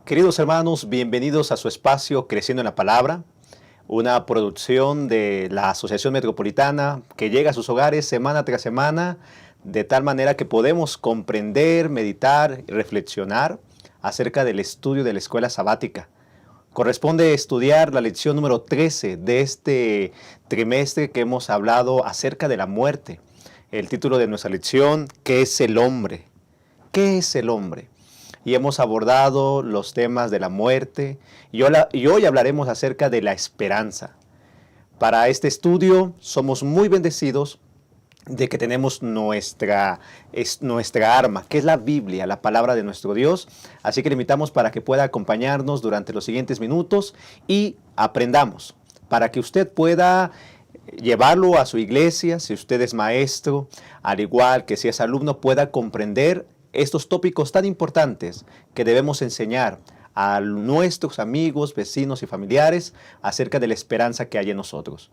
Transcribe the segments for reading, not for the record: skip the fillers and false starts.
Queridos hermanos, bienvenidos a su espacio Creciendo en la Palabra, una producción de la Asociación Metropolitana que llega a sus hogares semana tras semana, de tal manera que podemos comprender, meditar y reflexionar acerca del estudio de la escuela sabática. Corresponde estudiar la lección número 13 de este trimestre que hemos hablado acerca de la muerte. El título de nuestra lección, ¿qué es el hombre? ¿Qué es el hombre? Y hemos abordado los temas de la muerte y hoy hablaremos acerca de la esperanza. Para este estudio somos muy bendecidos de que tenemos nuestra arma, que es la Biblia, la palabra de nuestro Dios. Así que le invitamos para que pueda acompañarnos durante los siguientes minutos y aprendamos, para que usted pueda llevarlo a su iglesia, si usted es maestro, al igual que si es alumno, pueda comprender estos tópicos tan importantes que debemos enseñar a nuestros amigos, vecinos y familiares acerca de la esperanza que hay en nosotros.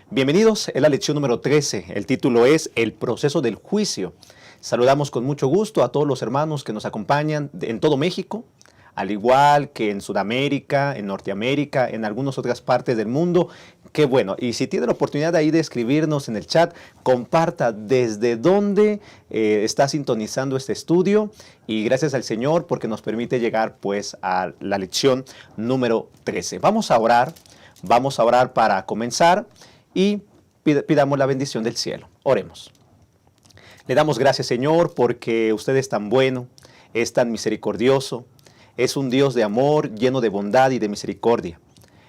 Bienvenidos, es la lección número 13. El título es El proceso del juicio. Saludamos con mucho gusto a todos los hermanos que nos acompañan en todo México, al igual que en Sudamérica, en Norteamérica, en algunas otras partes del mundo. Qué bueno. Y si tiene la oportunidad ahí de escribirnos en el chat, comparta desde dónde está sintonizando este estudio. Y gracias al Señor porque nos permite llegar pues a la lección número 13. Vamos a orar para comenzar y pidamos la bendición del cielo. Oremos. Le damos gracias, Señor, porque usted es tan bueno, es tan misericordioso. Es un Dios de amor, lleno de bondad y de misericordia.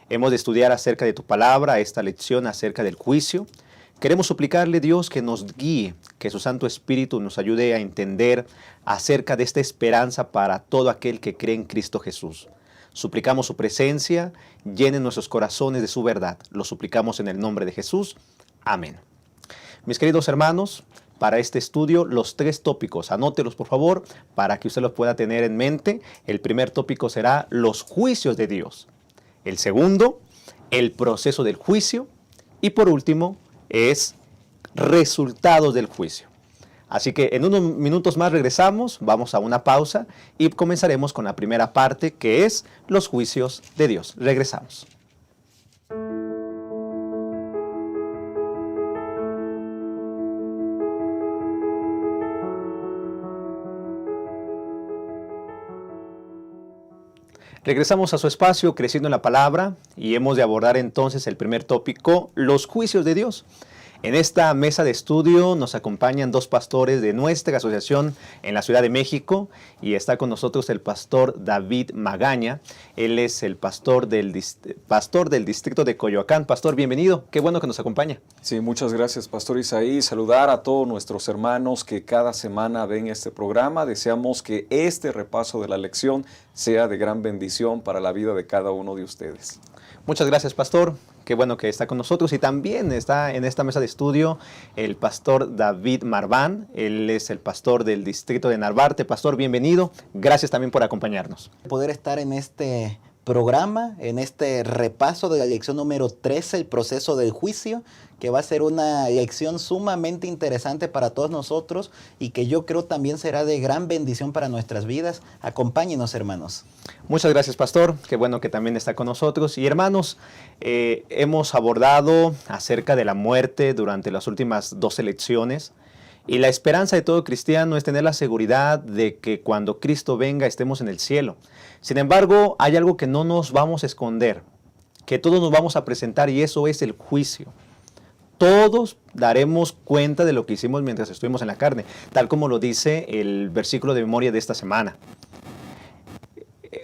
Hemos de estudiar acerca de tu palabra, esta lección acerca del juicio. Queremos suplicarle, Dios, que nos guíe, que su Santo Espíritu nos ayude a entender acerca de esta esperanza para todo aquel que cree en Cristo Jesús. Suplicamos su presencia, llene nuestros corazones de su verdad. Lo suplicamos en el nombre de Jesús. Amén. Mis queridos hermanos, para este estudio, los 3 tópicos, anótelos por favor, para que usted los pueda tener en mente. El primer tópico será los juicios de Dios. El segundo, el proceso del juicio. Y por último, es resultados del juicio. Así que en unos minutos más regresamos, vamos a una pausa y comenzaremos con la primera parte, que es los juicios de Dios. Regresamos. Regresamos a su espacio Creciendo en la Palabra y hemos de abordar entonces el primer tópico, los juicios de Dios. En esta mesa de estudio nos acompañan 2 pastores de nuestra asociación en la Ciudad de México y está con nosotros el pastor David Magaña. Él es el pastor del distrito de Coyoacán. Pastor, bienvenido. Qué bueno que nos acompaña. Sí, muchas gracias, Pastor Isaí. Saludar a todos nuestros hermanos que cada semana ven este programa. Deseamos que este repaso de la lección sea de gran bendición para la vida de cada uno de ustedes. Muchas gracias, pastor. Qué bueno que está con nosotros. Y también está en esta mesa de estudio el pastor David Marván. Él es el pastor del distrito de Narvarte. Pastor, bienvenido. Gracias también por acompañarnos. Poder estar en este programa, en este repaso de la lección número 13, el proceso del juicio, que va a ser una lección sumamente interesante para todos nosotros y que yo creo también será de gran bendición para nuestras vidas. Acompáñenos, hermanos. Muchas gracias, pastor. Qué bueno que también está con nosotros. Y hermanos, hemos abordado acerca de la muerte durante las últimas 12 lecciones. Y la esperanza de todo cristiano es tener la seguridad de que cuando Cristo venga estemos en el cielo. Sin embargo, hay algo que no nos vamos a esconder, que todos nos vamos a presentar, y eso es el juicio. Todos daremos cuenta de lo que hicimos mientras estuvimos en la carne, tal como lo dice el versículo de memoria de esta semana.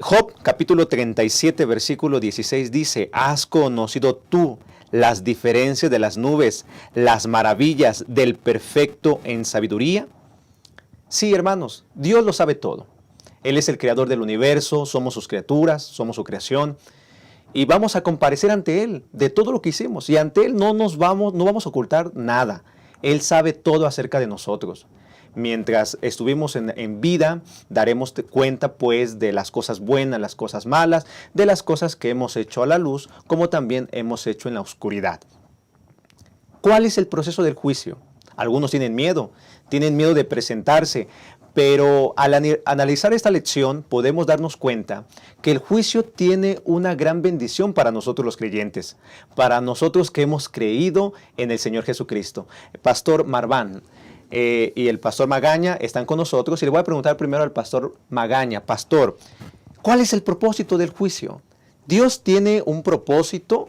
Job, capítulo 37, versículo 16 dice: ¿Has conocido tú las diferencias de las nubes, las maravillas del perfecto en sabiduría? Sí, hermanos, Dios lo sabe todo. Él es el creador del universo, somos sus criaturas, somos su creación. Y vamos a comparecer ante Él de todo lo que hicimos. Y ante Él no vamos a ocultar nada. Él sabe todo acerca de nosotros. Mientras estuvimos en vida, daremos cuenta pues de las cosas buenas, las cosas malas, de las cosas que hemos hecho a la luz, como también hemos hecho en la oscuridad. ¿Cuál es el proceso del juicio? Algunos tienen miedo de presentarse, Pero al analizar esta lección podemos darnos cuenta que el juicio tiene una gran bendición para nosotros los creyentes, para nosotros que hemos creído en el Señor Jesucristo. Pastor Marván y el Pastor Magaña están con nosotros y le voy a preguntar primero al Pastor Magaña. Pastor, ¿cuál es el propósito del juicio? ¿Dios tiene un propósito?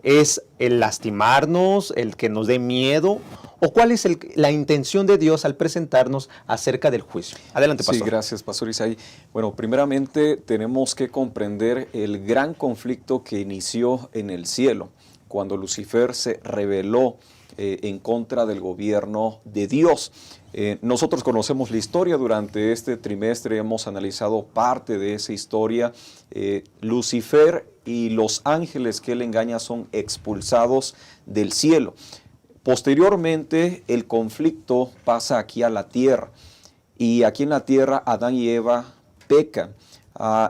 ¿Es el lastimarnos, el que nos dé miedo? ¿O cuál es la intención de Dios al presentarnos acerca del juicio? Adelante, Pastor. Sí, gracias, Pastor Isaí. Bueno, primeramente tenemos que comprender el gran conflicto que inició en el cielo, cuando Lucifer se rebeló en contra del gobierno de Dios. Nosotros conocemos la historia. Durante este trimestre hemos analizado parte de esa historia. Lucifer y los ángeles que él engaña son expulsados del cielo. Posteriormente, el conflicto pasa aquí a la tierra, y aquí en la tierra Adán y Eva pecan.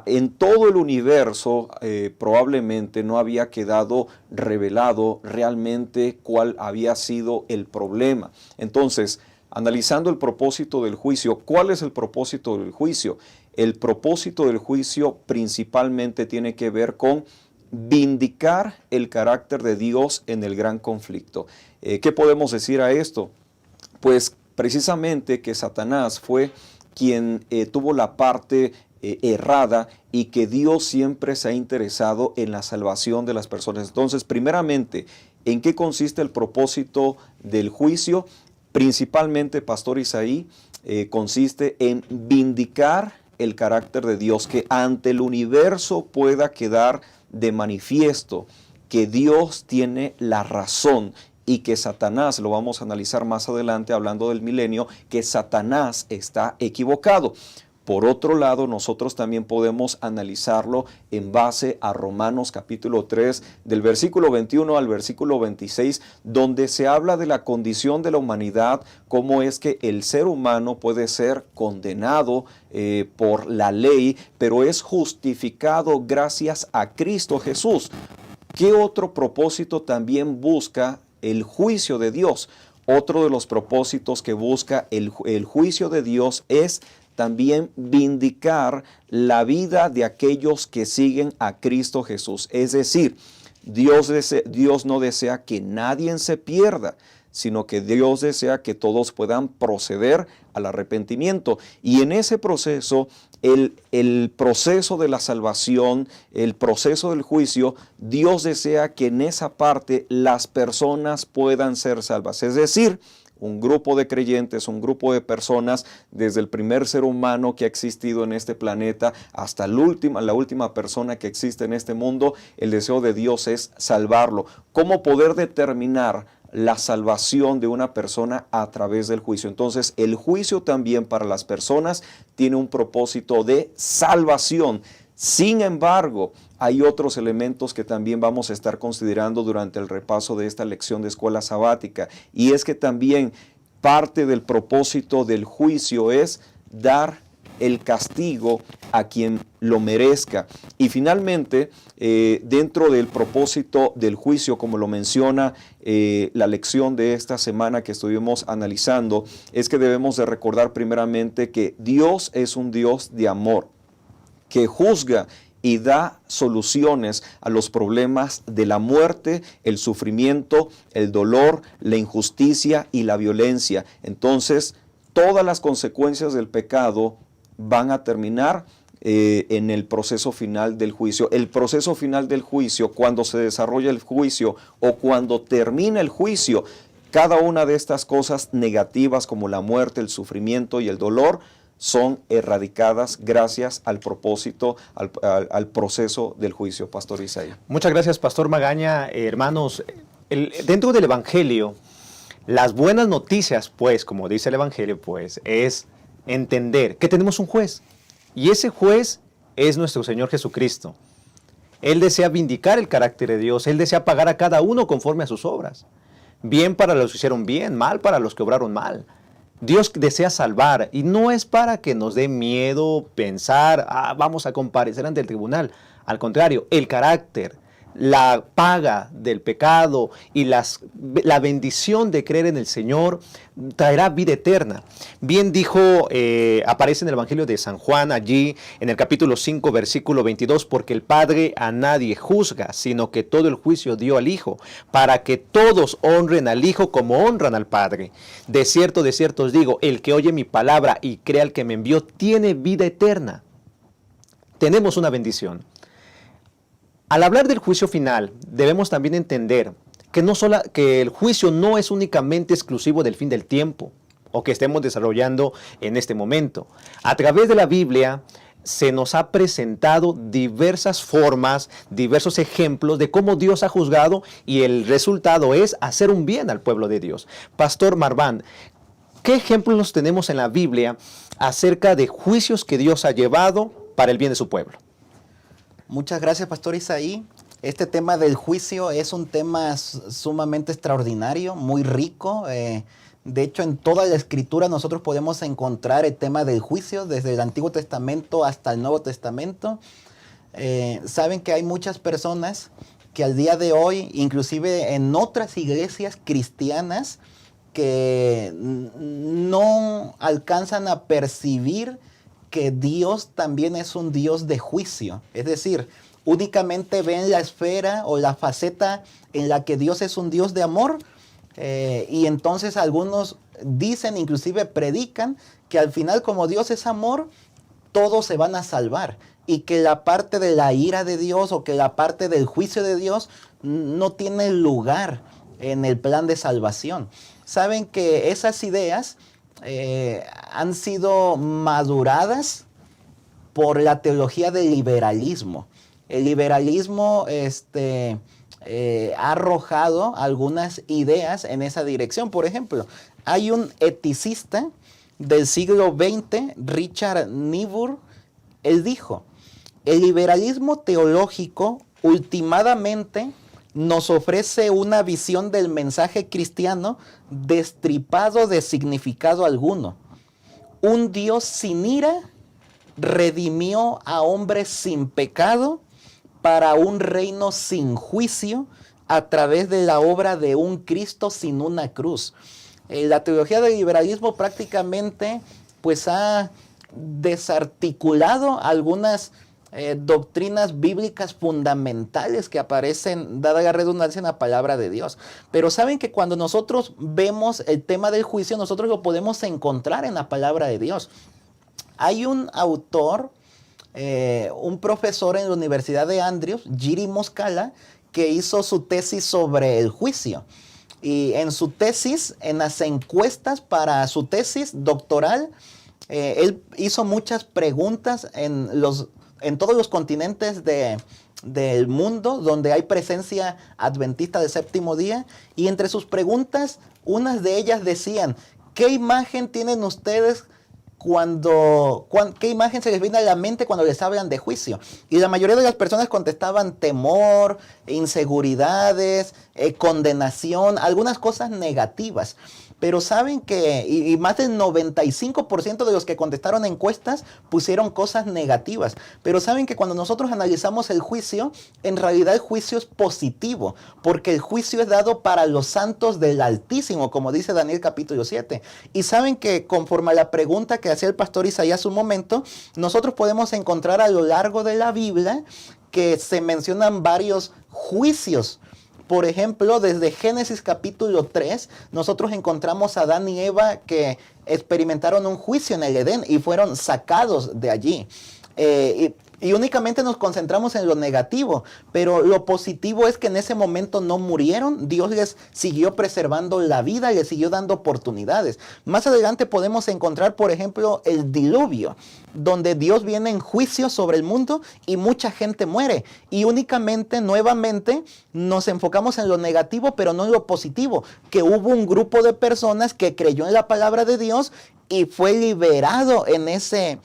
En todo el universo probablemente no había quedado revelado realmente cuál había sido el problema. Entonces, analizando el propósito del juicio, ¿cuál es el propósito del juicio? El propósito del juicio principalmente tiene que ver con vindicar el carácter de Dios en el gran conflicto. ¿Qué podemos decir a esto? Pues precisamente que Satanás fue quien tuvo la parte errada, y que Dios siempre se ha interesado en la salvación de las personas. Entonces, primeramente, ¿en qué consiste el propósito del juicio? Principalmente, Pastor Isaí, consiste en vindicar el carácter de Dios, que ante el universo pueda quedar de manifiesto que Dios tiene la razón, y que Satanás, lo vamos a analizar más adelante hablando del milenio, que Satanás está equivocado. Por otro lado, nosotros también podemos analizarlo en base a Romanos capítulo 3, del versículo 21 al versículo 26, donde se habla de la condición de la humanidad, cómo es que el ser humano puede ser condenado por la ley, pero es justificado gracias a Cristo Jesús. ¿Qué otro propósito también busca el juicio de Dios? Otro de los propósitos que busca el juicio de Dios es también vindicar la vida de aquellos que siguen a Cristo Jesús. Es decir, Dios no desea que nadie se pierda, sino que Dios desea que todos puedan proceder al arrepentimiento. Y en ese proceso, el proceso de la salvación, el proceso del juicio, Dios desea que en esa parte las personas puedan ser salvas. Es decir, un grupo de creyentes, un grupo de personas, desde el primer ser humano que ha existido en este planeta hasta la última persona que existe en este mundo, el deseo de Dios es salvarlo. ¿Cómo poder determinar la salvación de una persona? A través del juicio. Entonces, el juicio también para las personas tiene un propósito de salvación. Sin embargo, hay otros elementos que también vamos a estar considerando durante el repaso de esta lección de escuela sabática, y es que también parte del propósito del juicio es dar el castigo a quien lo merezca. Y finalmente, dentro del propósito del juicio, como lo menciona la lección de esta semana que estuvimos analizando, es que debemos de recordar primeramente que Dios es un Dios de amor, que juzga y da soluciones a los problemas de la muerte, el sufrimiento, el dolor, la injusticia y la violencia. Entonces, todas las consecuencias del pecado van a terminar en el proceso final del juicio. El proceso final del juicio, cuando se desarrolla el juicio o cuando termina el juicio, cada una de estas cosas negativas como la muerte, el sufrimiento y el dolor son erradicadas gracias al propósito, al proceso del juicio. Pastor Isaí. Muchas gracias, Pastor Magaña. Hermanos, dentro del Evangelio, las buenas noticias, pues, como dice el Evangelio, pues, es entender que tenemos un juez. Y ese juez es nuestro Señor Jesucristo. Él desea vindicar el carácter de Dios. Él desea pagar a cada uno conforme a sus obras. Bien para los que hicieron bien, mal para los que obraron mal. Dios desea salvar, y no es para que nos dé miedo pensar, vamos a comparecer ante el tribunal. Al contrario, el carácter, la paga del pecado y la bendición de creer en el Señor traerá vida eterna. Bien dijo, aparece en el Evangelio de San Juan, allí en el capítulo 5, versículo 22, porque el Padre a nadie juzga, sino que todo el juicio dio al Hijo, para que todos honren al Hijo como honran al Padre. De cierto os digo, el que oye mi palabra y crea al que me envió, tiene vida eterna. Tenemos una bendición. Al hablar del juicio final, debemos también entender que el juicio no es únicamente exclusivo del fin del tiempo o que estemos desarrollando en este momento. A través de la Biblia se nos ha presentado diversas formas, diversos ejemplos de cómo Dios ha juzgado y el resultado es hacer un bien al pueblo de Dios. Pastor Marván, ¿qué ejemplos tenemos en la Biblia acerca de juicios que Dios ha llevado para el bien de su pueblo? Muchas gracias, Pastor Isaí. Este tema del juicio es un tema sumamente extraordinario, muy rico. De hecho, en toda la Escritura nosotros podemos encontrar el tema del juicio, desde el Antiguo Testamento hasta el Nuevo Testamento. Saben que hay muchas personas que al día de hoy, inclusive en otras iglesias cristianas, que no alcanzan a percibir que Dios también es un Dios de juicio. Es decir, únicamente ven la esfera o la faceta en la que Dios es un Dios de amor, y entonces algunos dicen, inclusive predican, que al final, como Dios es amor, todos se van a salvar y que la parte de la ira de Dios o que la parte del juicio de Dios no tiene lugar en el plan de salvación. Saben que esas ideas han sido maduradas por la teología del liberalismo. El liberalismo ha arrojado algunas ideas en esa dirección. Por ejemplo, hay un eticista del siglo XX, Richard Niebuhr. Él dijo: el liberalismo teológico últimamente nos ofrece una visión del mensaje cristiano destripado de significado alguno. Un Dios sin ira redimió a hombres sin pecado para un reino sin juicio a través de la obra de un Cristo sin una cruz. La teología del liberalismo prácticamente pues ha desarticulado algunas doctrinas bíblicas fundamentales que aparecen, dada la redundancia, en la palabra de Dios. Pero saben que cuando nosotros vemos el tema del juicio, nosotros lo podemos encontrar en la palabra de Dios. Hay un autor, un profesor en la Universidad de Andrews, Jiri Moskala, que hizo su tesis sobre el juicio. Y en su tesis, en las encuestas para su tesis doctoral, él hizo muchas preguntas en todos los continentes del mundo donde hay presencia adventista del séptimo día. Y entre sus preguntas, unas de ellas decían: ¿qué imagen tienen ustedes qué imagen se les viene a la mente cuando les hablan de juicio? Y la mayoría de las personas contestaban temor, inseguridades, condenación, algunas cosas negativas. Pero saben que, y más del 95% de los que contestaron encuestas pusieron cosas negativas. Pero saben que cuando nosotros analizamos el juicio, en realidad el juicio es positivo, porque el juicio es dado para los santos del Altísimo, como dice Daniel capítulo 7. Y saben que conforme a la pregunta que hacía el pastor Isaías hace un momento, nosotros podemos encontrar a lo largo de la Biblia que se mencionan varios juicios. Por ejemplo, desde Génesis capítulo 3, nosotros encontramos a Adán y Eva que experimentaron un juicio en el Edén y fueron sacados de allí. Y únicamente nos concentramos en lo negativo, pero lo positivo es que en ese momento no murieron. Dios les siguió preservando la vida, les siguió dando oportunidades. Más adelante podemos encontrar, por ejemplo, el diluvio, donde Dios viene en juicio sobre el mundo y mucha gente muere. Y únicamente, nuevamente, nos enfocamos en lo negativo, pero no en lo positivo, que hubo un grupo de personas que creyó en la palabra de Dios y fue liberado en ese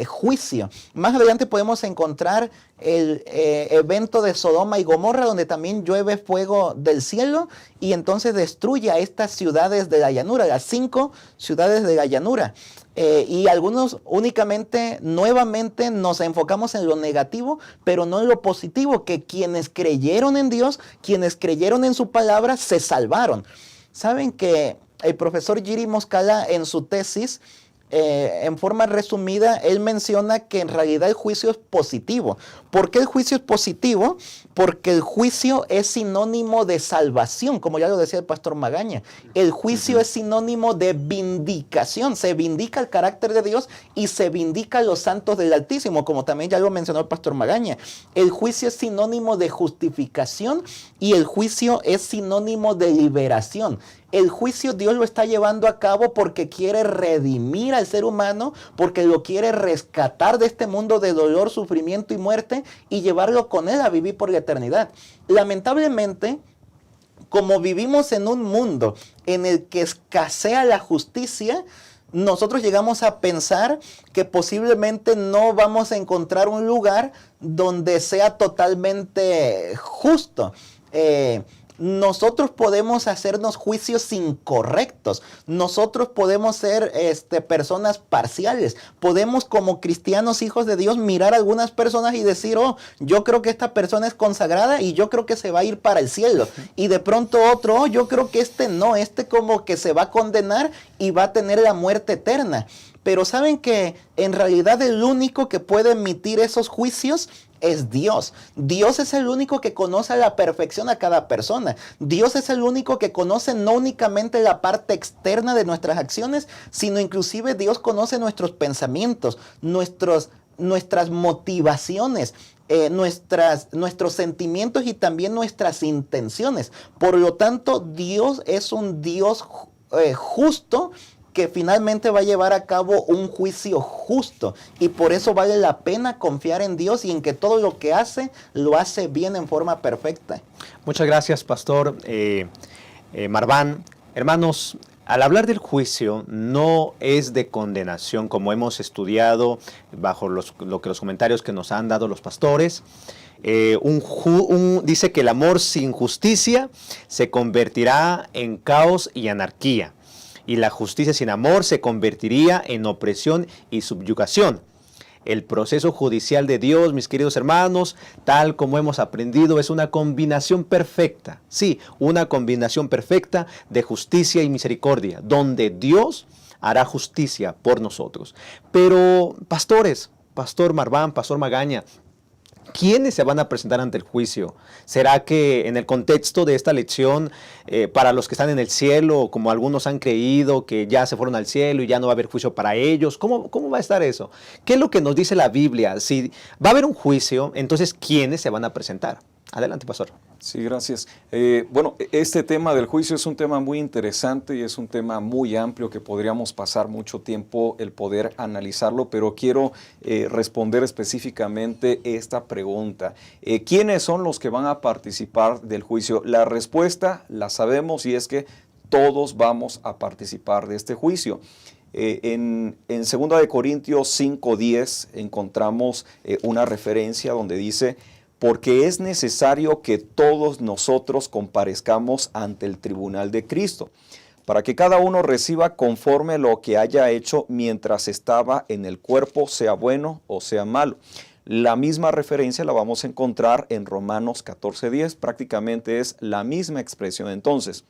juicio. Más adelante podemos encontrar el evento de Sodoma y Gomorra, donde también llueve fuego del cielo y entonces destruye a estas ciudades de la llanura, las 5 ciudades de la llanura. Y algunos únicamente, nuevamente nos enfocamos en lo negativo, pero no en lo positivo, que quienes creyeron en Dios, quienes creyeron en su palabra, se salvaron. Saben que el profesor Giri Moscala en su tesis, en forma resumida, él menciona que en realidad el juicio es positivo. ¿Por qué el juicio es positivo? Porque el juicio es sinónimo de salvación, como ya lo decía el pastor Magaña. El juicio es sinónimo de vindicación. Se vindica el carácter de Dios y se vindica a los santos del Altísimo, como también ya lo mencionó el pastor Magaña. El juicio es sinónimo de justificación y el juicio es sinónimo de liberación. El juicio Dios lo está llevando a cabo porque quiere redimir al ser humano, porque lo quiere rescatar de este mundo de dolor, sufrimiento y muerte y llevarlo con él a vivir por la eternidad. Lamentablemente, como vivimos en un mundo en el que escasea la justicia, nosotros llegamos a pensar que posiblemente no vamos a encontrar un lugar donde sea totalmente justo. Nosotros podemos hacernos juicios incorrectos. Nosotros podemos ser personas parciales. Podemos, como cristianos, hijos de Dios, mirar a algunas personas y decir, oh, yo creo que esta persona es consagrada y yo creo que se va a ir para el cielo. Y de pronto otro, oh, yo creo que no, como que se va a condenar y va a tener la muerte eterna. Pero saben que en realidad el único que puede emitir esos juicios es Dios. Dios es el único que conoce a la perfección a cada persona. Dios es el único que conoce no únicamente la parte externa de nuestras acciones, sino inclusive Dios conoce nuestros pensamientos, nuestras motivaciones, nuestros sentimientos y también nuestras intenciones. Por lo tanto, Dios es un Dios justo, que finalmente va a llevar a cabo un juicio justo, y por eso vale la pena confiar en Dios y en que todo lo que hace, lo hace bien en forma perfecta. Muchas gracias, pastor Marván. Hermanos, al hablar del juicio no es de condenación, como hemos estudiado bajo lo que los comentarios que nos han dado los pastores. Dice que el amor sin justicia se convertirá en caos y anarquía, y la justicia sin amor se convertiría en opresión y subyugación. El proceso judicial de Dios, mis queridos hermanos, tal como hemos aprendido, es una combinación perfecta. Sí, una combinación perfecta de justicia y misericordia, donde Dios hará justicia por nosotros. Pero, pastores, pastor Marván, pastor Magaña, ¿quiénes se van a presentar ante el juicio? ¿Será que en el contexto de esta lección, para los que están en el cielo, como algunos han creído que ya se fueron al cielo y ya no va a haber juicio para ellos? ¿Cómo va a estar eso? ¿Qué es lo que nos dice la Biblia? Si va a haber un juicio, entonces ¿quiénes se van a presentar? Adelante, pastor. Sí, gracias. Bueno, este tema del juicio es un tema muy interesante y es un tema muy amplio que podríamos pasar mucho tiempo el poder analizarlo, pero quiero responder específicamente esta pregunta. ¿Quiénes son los que van a participar del juicio? La respuesta la sabemos, y es que todos vamos a participar de este juicio. En 2 Corintios 5:10 encontramos una referencia donde dice: porque es necesario que todos nosotros comparezcamos ante el tribunal de Cristo, para que cada uno reciba conforme lo que haya hecho mientras estaba en el cuerpo, sea bueno o sea malo. La misma referencia la vamos a encontrar en Romanos 14:10, prácticamente es la misma expresión. Entonces,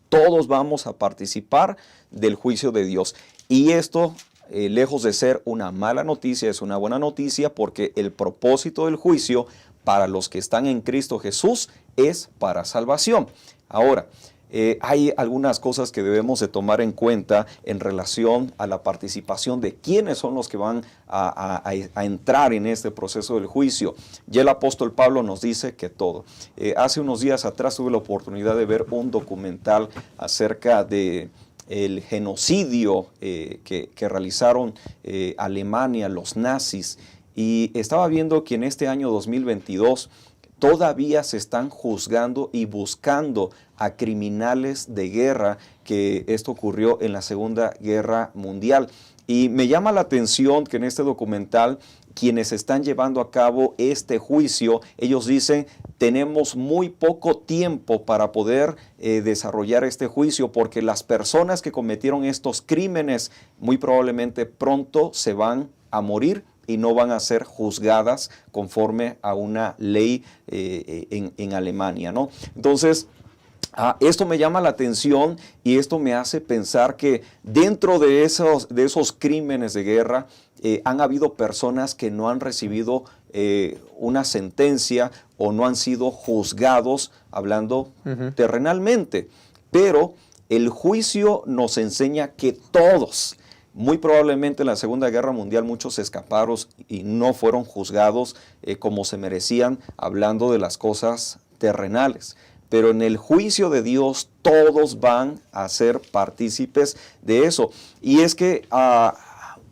todos vamos a participar del juicio de Dios, y esto, lejos de ser una mala noticia, es una buena noticia, porque el propósito del juicio para los que están en Cristo Jesús es para salvación. Ahora, hay algunas cosas que debemos de tomar en cuenta en relación a la participación de quiénes son los que van a entrar en este proceso del juicio. Ya el apóstol Pablo nos dice que todo. Hace unos días atrás tuve la oportunidad de ver un documental acerca de el genocidio que realizaron Alemania, los nazis, y estaba viendo que en este año 2022 todavía se están juzgando y buscando a criminales de guerra, que esto ocurrió en la Segunda Guerra Mundial. Y me llama la atención que en este documental, quienes están llevando a cabo este juicio, ellos dicen, tenemos muy poco tiempo para poder desarrollar este juicio, porque las personas que cometieron estos crímenes muy probablemente pronto se van a morir y no van a ser juzgadas conforme a una ley en Alemania, ¿no? Entonces, esto me llama la atención y esto me hace pensar que dentro de esos crímenes de guerra han habido personas que no han recibido una sentencia o no han sido juzgados, hablando terrenalmente. Pero el juicio nos enseña que todos, muy probablemente en la Segunda Guerra Mundial, muchos escaparon y no fueron juzgados como se merecían, hablando de las cosas terrenales. Pero en el juicio de Dios todos van a ser partícipes de eso. Y es que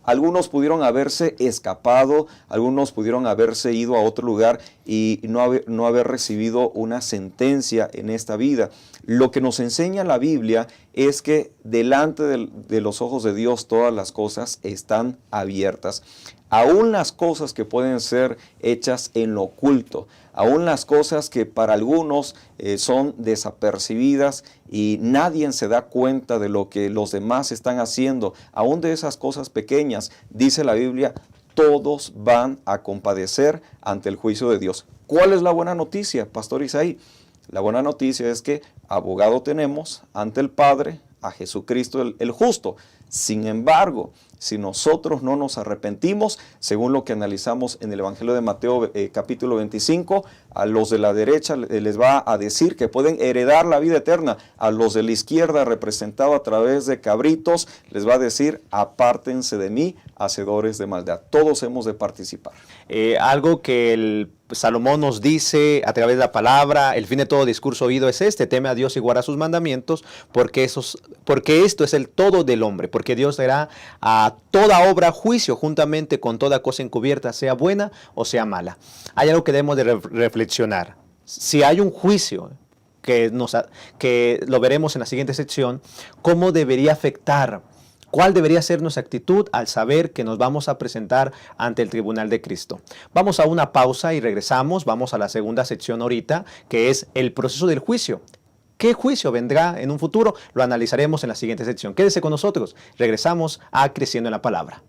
algunos pudieron haberse escapado, algunos pudieron haberse ido a otro lugar y no haber recibido una sentencia en esta vida. Lo que nos enseña la Biblia es que delante de los ojos de Dios todas las cosas están abiertas. Aún las cosas que pueden ser hechas en lo oculto, aún las cosas que para algunos son desapercibidas y nadie se da cuenta de lo que los demás están haciendo, aún de esas cosas pequeñas, dice la Biblia, todos van a compadecer ante el juicio de Dios. ¿Cuál es la buena noticia, Pastor Isaí? La buena noticia es que abogado tenemos ante el Padre, a Jesucristo el justo. Sin embargo, si nosotros no nos arrepentimos, según lo que analizamos en el Evangelio de Mateo capítulo 25, a los de la derecha les va a decir que pueden heredar la vida eterna. A los de la izquierda, representado a través de cabritos, les va a decir, apártense de mí, hacedores de maldad. Todos hemos de participar. Algo que el Salomón nos dice a través de la palabra, el fin de todo discurso oído es este: teme a Dios y guarda sus mandamientos, porque esto es el todo del hombre, porque Dios dará a toda obra juicio juntamente con toda cosa encubierta, sea buena o sea mala. Hay algo que debemos de reflexionar. Si hay un juicio que lo veremos en la siguiente sección, ¿cómo debería afectar? ¿Cuál debería ser nuestra actitud al saber que nos vamos a presentar ante el tribunal de Cristo? Vamos a una pausa y regresamos. Vamos a la segunda sección ahorita, que es el proceso del juicio. ¿Qué juicio vendrá en un futuro? Lo analizaremos en la siguiente sección. Quédese con nosotros. Regresamos a Creciendo en la Palabra.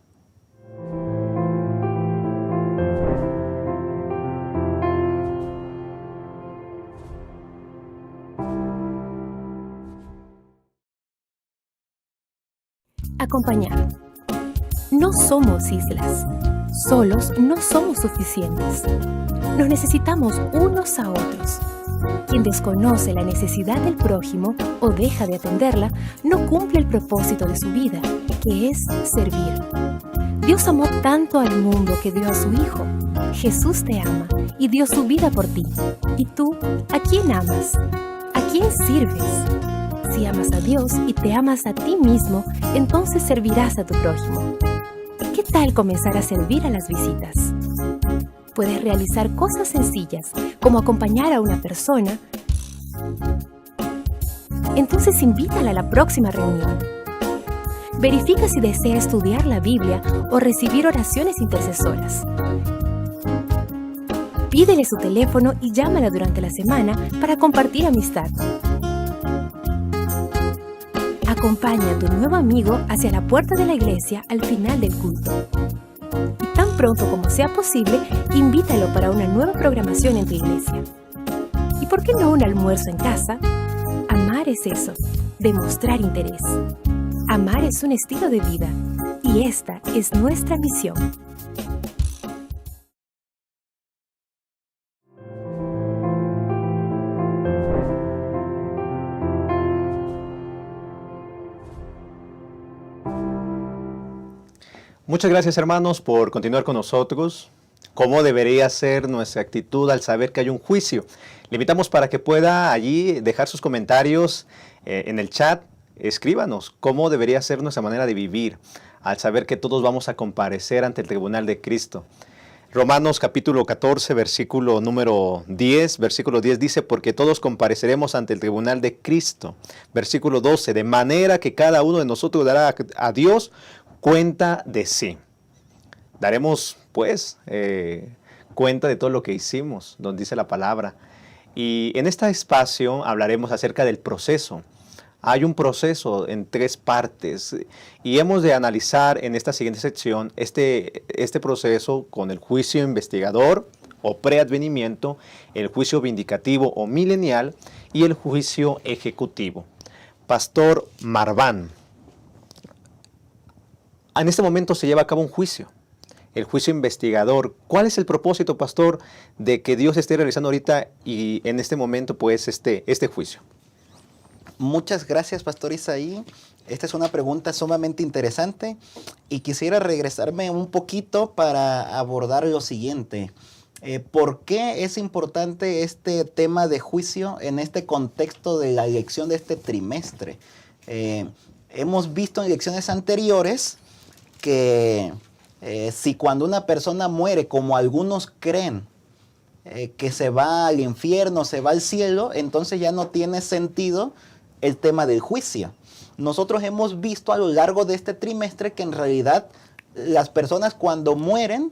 Acompañar. No somos islas. Solos no somos suficientes. Nos necesitamos unos a otros. Quien desconoce la necesidad del prójimo o deja de atenderla, no cumple el propósito de su vida, que es servir. Dios amó tanto al mundo que dio a su Hijo. Jesús te ama y dio su vida por ti. ¿Y tú, a quién amas? ¿A quién sirves? Si amas a Dios y te amas a ti mismo, entonces servirás a tu prójimo. ¿Qué tal comenzar a servir a las visitas? Puedes realizar cosas sencillas, como acompañar a una persona. Entonces invítala a la próxima reunión. Verifica si desea estudiar la Biblia o recibir oraciones intercesoras. Pídele su teléfono y llámala durante la semana para compartir amistad. Acompaña a tu nuevo amigo hacia la puerta de la iglesia al final del culto. Y tan pronto como sea posible, invítalo para una nueva programación en tu iglesia. ¿Y por qué no un almuerzo en casa? Amar es eso, demostrar interés. Amar es un estilo de vida, y esta es nuestra misión. Muchas gracias, hermanos, por continuar con nosotros. ¿Cómo debería ser nuestra actitud al saber que hay un juicio? Le invitamos para que pueda allí dejar sus comentarios en el chat. Escríbanos cómo debería ser nuestra manera de vivir al saber que todos vamos a comparecer ante el tribunal de Cristo. Romanos capítulo 14, versículo número 10, versículo 10 dice, porque todos compareceremos ante el tribunal de Cristo. Versículo 12, de manera que cada uno de nosotros dará a Dios cuenta de sí. Daremos, pues, cuenta de todo lo que hicimos, donde dice la palabra. Y en este espacio hablaremos acerca del proceso. Hay un proceso en 3 partes y hemos de analizar en esta siguiente sección este proceso con el juicio investigador o preadvenimiento, el juicio vindicativo o milenial y el juicio ejecutivo. Pastor Marván, en este momento se lleva a cabo un juicio, el juicio investigador. ¿Cuál es el propósito, pastor, de que Dios esté realizando ahorita y en este momento pues este juicio? Muchas gracias, Pastor Isaí. Esta es una pregunta sumamente interesante y quisiera regresarme un poquito para abordar lo siguiente. ¿Por qué es importante este tema de juicio en este contexto de la elección de este trimestre? Hemos visto en lecciones anteriores que si cuando una persona muere, como algunos creen, que se va al infierno, se va al cielo, entonces ya no tiene sentido el tema del juicio. Nosotros hemos visto a lo largo de este trimestre que en realidad las personas cuando mueren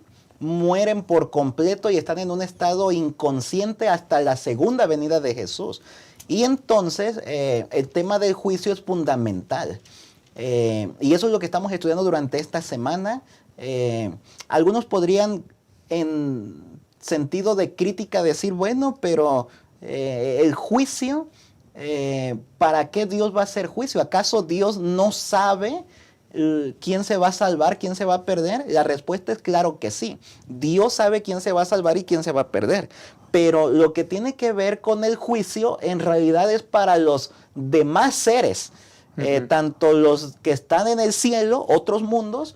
por completo y están en un estado inconsciente hasta la segunda venida de Jesús. Y entonces el tema del juicio es fundamental. Y eso es lo que estamos estudiando durante esta semana. Algunos podrían en sentido de crítica decir, bueno, pero el juicio... ¿para qué Dios va a hacer juicio? ¿Acaso Dios no sabe quién se va a salvar, quién se va a perder? La respuesta es claro que sí. Dios sabe quién se va a salvar y quién se va a perder. Pero lo que tiene que ver con el juicio en realidad es para los demás seres. Tanto los que están en el cielo, otros mundos,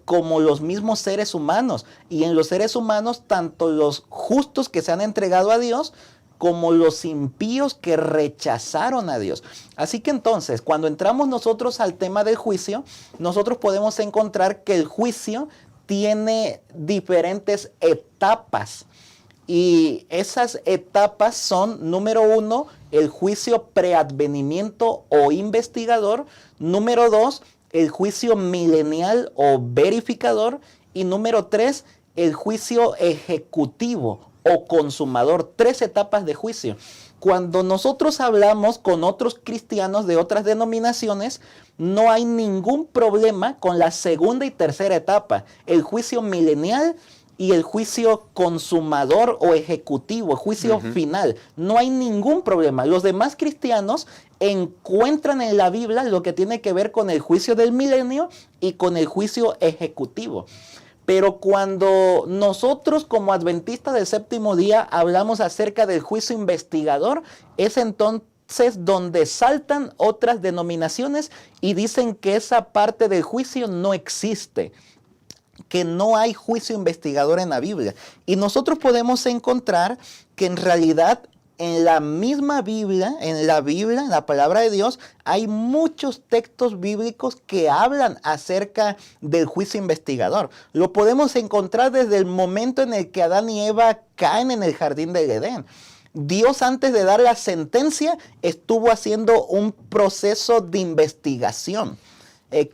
como los mismos seres humanos. Y en los seres humanos, tanto los justos que se han entregado a Dios, como los impíos que rechazaron a Dios. Así que entonces, cuando entramos nosotros al tema del juicio, nosotros podemos encontrar que el juicio tiene diferentes etapas. Y esas etapas son, número 1, el juicio preadvenimiento o investigador. Número 2, el juicio milenial o verificador. Y número 3, el juicio ejecutivo o consumador. 3 etapas de juicio. Cuando nosotros hablamos con otros cristianos de otras denominaciones, no hay ningún problema con la segunda y tercera etapa, el juicio milenial y el juicio consumador o ejecutivo, el juicio final. No hay ningún problema. Los demás cristianos encuentran en la Biblia lo que tiene que ver con el juicio del milenio y con el juicio ejecutivo. Pero cuando nosotros como adventistas del séptimo día hablamos acerca del juicio investigador, es entonces donde saltan otras denominaciones y dicen que esa parte del juicio no existe, que no hay juicio investigador en la Biblia. Y nosotros podemos encontrar que en realidad en la misma Biblia, en la palabra de Dios, hay muchos textos bíblicos que hablan acerca del juicio investigador. Lo podemos encontrar desde el momento en el que Adán y Eva caen en el jardín del Edén. Dios, antes de dar la sentencia, estuvo haciendo un proceso de investigación.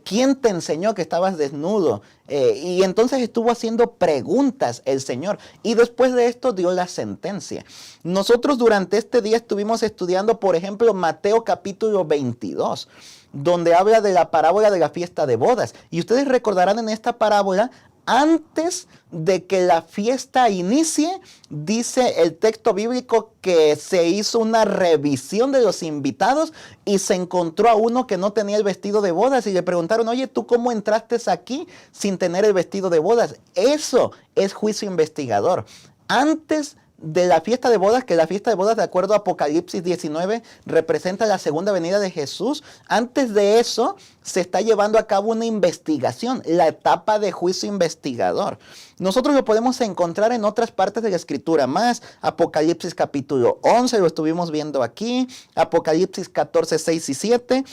¿Quién te enseñó que estabas desnudo? Y entonces estuvo haciendo preguntas el Señor. Y después de esto dio la sentencia. Nosotros durante este día estuvimos estudiando, por ejemplo, Mateo capítulo 22, donde habla de la parábola de la fiesta de bodas. Y ustedes recordarán en esta parábola, antes de que la fiesta inicie, dice el texto bíblico que se hizo una revisión de los invitados y se encontró a uno que no tenía el vestido de bodas y le preguntaron, oye, ¿tú cómo entraste aquí sin tener el vestido de bodas? Eso es juicio investigador. Antes de la fiesta de bodas, que la fiesta de bodas, de acuerdo a Apocalipsis 19, representa la segunda venida de Jesús. Antes de eso, se está llevando a cabo una investigación, la etapa de juicio investigador. Nosotros lo podemos encontrar en otras partes de la Escritura más. Apocalipsis capítulo 11, lo estuvimos viendo aquí. Apocalipsis 14, 6 y 7.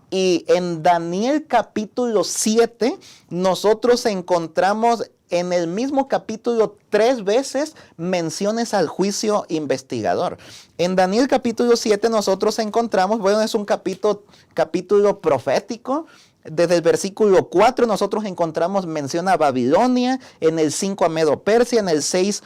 Y en Daniel capítulo 7, nosotros encontramos en el mismo capítulo 3 veces menciones al juicio investigador. En Daniel capítulo 7 nosotros encontramos, bueno, es un capítulo profético. Desde el versículo 4 nosotros encontramos mención a Babilonia, en el 5 a Medo-Persia, en el 6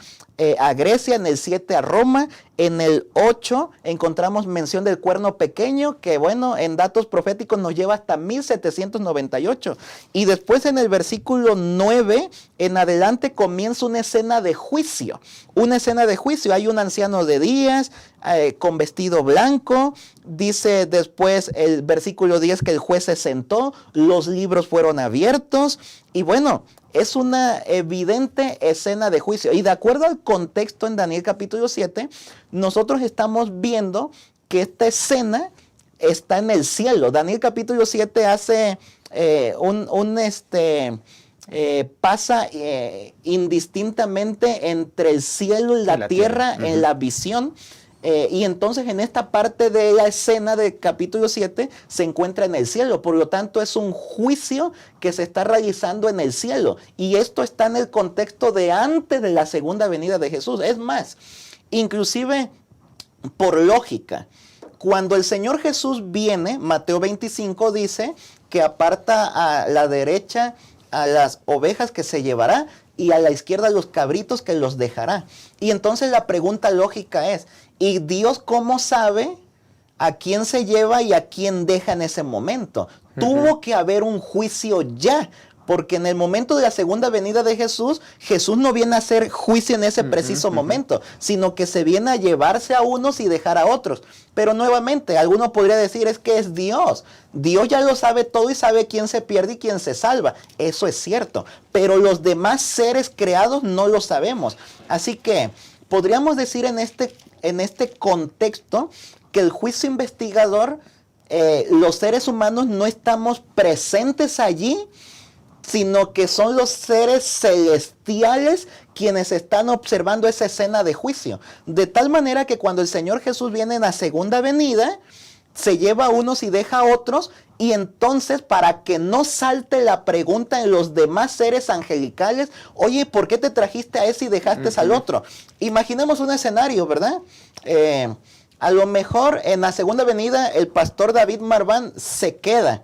a Grecia, en el 7 a Roma, en el 8 encontramos mención del cuerno pequeño, que bueno, en datos proféticos nos lleva hasta 1798. Y después en el versículo 9 en adelante comienza una escena de juicio. Una escena de juicio. Hay un anciano de días con vestido blanco. Dice después el versículo 10 que el juez se sentó, los libros fueron abiertos. Y bueno, es una evidente escena de juicio. Y de acuerdo al contexto en Daniel capítulo 7, nosotros estamos viendo que esta escena está en el cielo. Daniel capítulo 7 hace pasa indistintamente entre el cielo y la tierra en la visión. Y entonces en esta parte de la escena del capítulo 7 se encuentra en el cielo. Por lo tanto es un juicio que se está realizando en el cielo. Y esto está en el contexto de antes de la segunda venida de Jesús. Es más, inclusive por lógica, cuando el Señor Jesús viene, Mateo 25 dice que aparta a la derecha a las ovejas que se llevará y a la izquierda a los cabritos que los dejará. Y entonces la pregunta lógica es, ¿y Dios cómo sabe a quién se lleva y a quién deja en ese momento? Tuvo que haber un juicio ya, porque en el momento de la segunda venida de Jesús, Jesús no viene a hacer juicio en ese preciso momento, sino que se viene a llevarse a unos y dejar a otros. Pero nuevamente, alguno podría decir, es que es Dios. Dios ya lo sabe todo y sabe quién se pierde y quién se salva. Eso es cierto, pero los demás seres creados no lo sabemos. Así que podríamos decir en este contexto que el juicio investigador, los seres humanos no estamos presentes allí, sino que son los seres celestiales quienes están observando esa escena de juicio. De tal manera que cuando el Señor Jesús viene en la segunda venida, se lleva a unos y deja a otros, y entonces para que no salte la pregunta en los demás seres angelicales, oye, ¿por qué te trajiste a ese y dejaste al otro? Imaginemos un escenario, ¿verdad? A lo mejor en la segunda venida el pastor David Marván se queda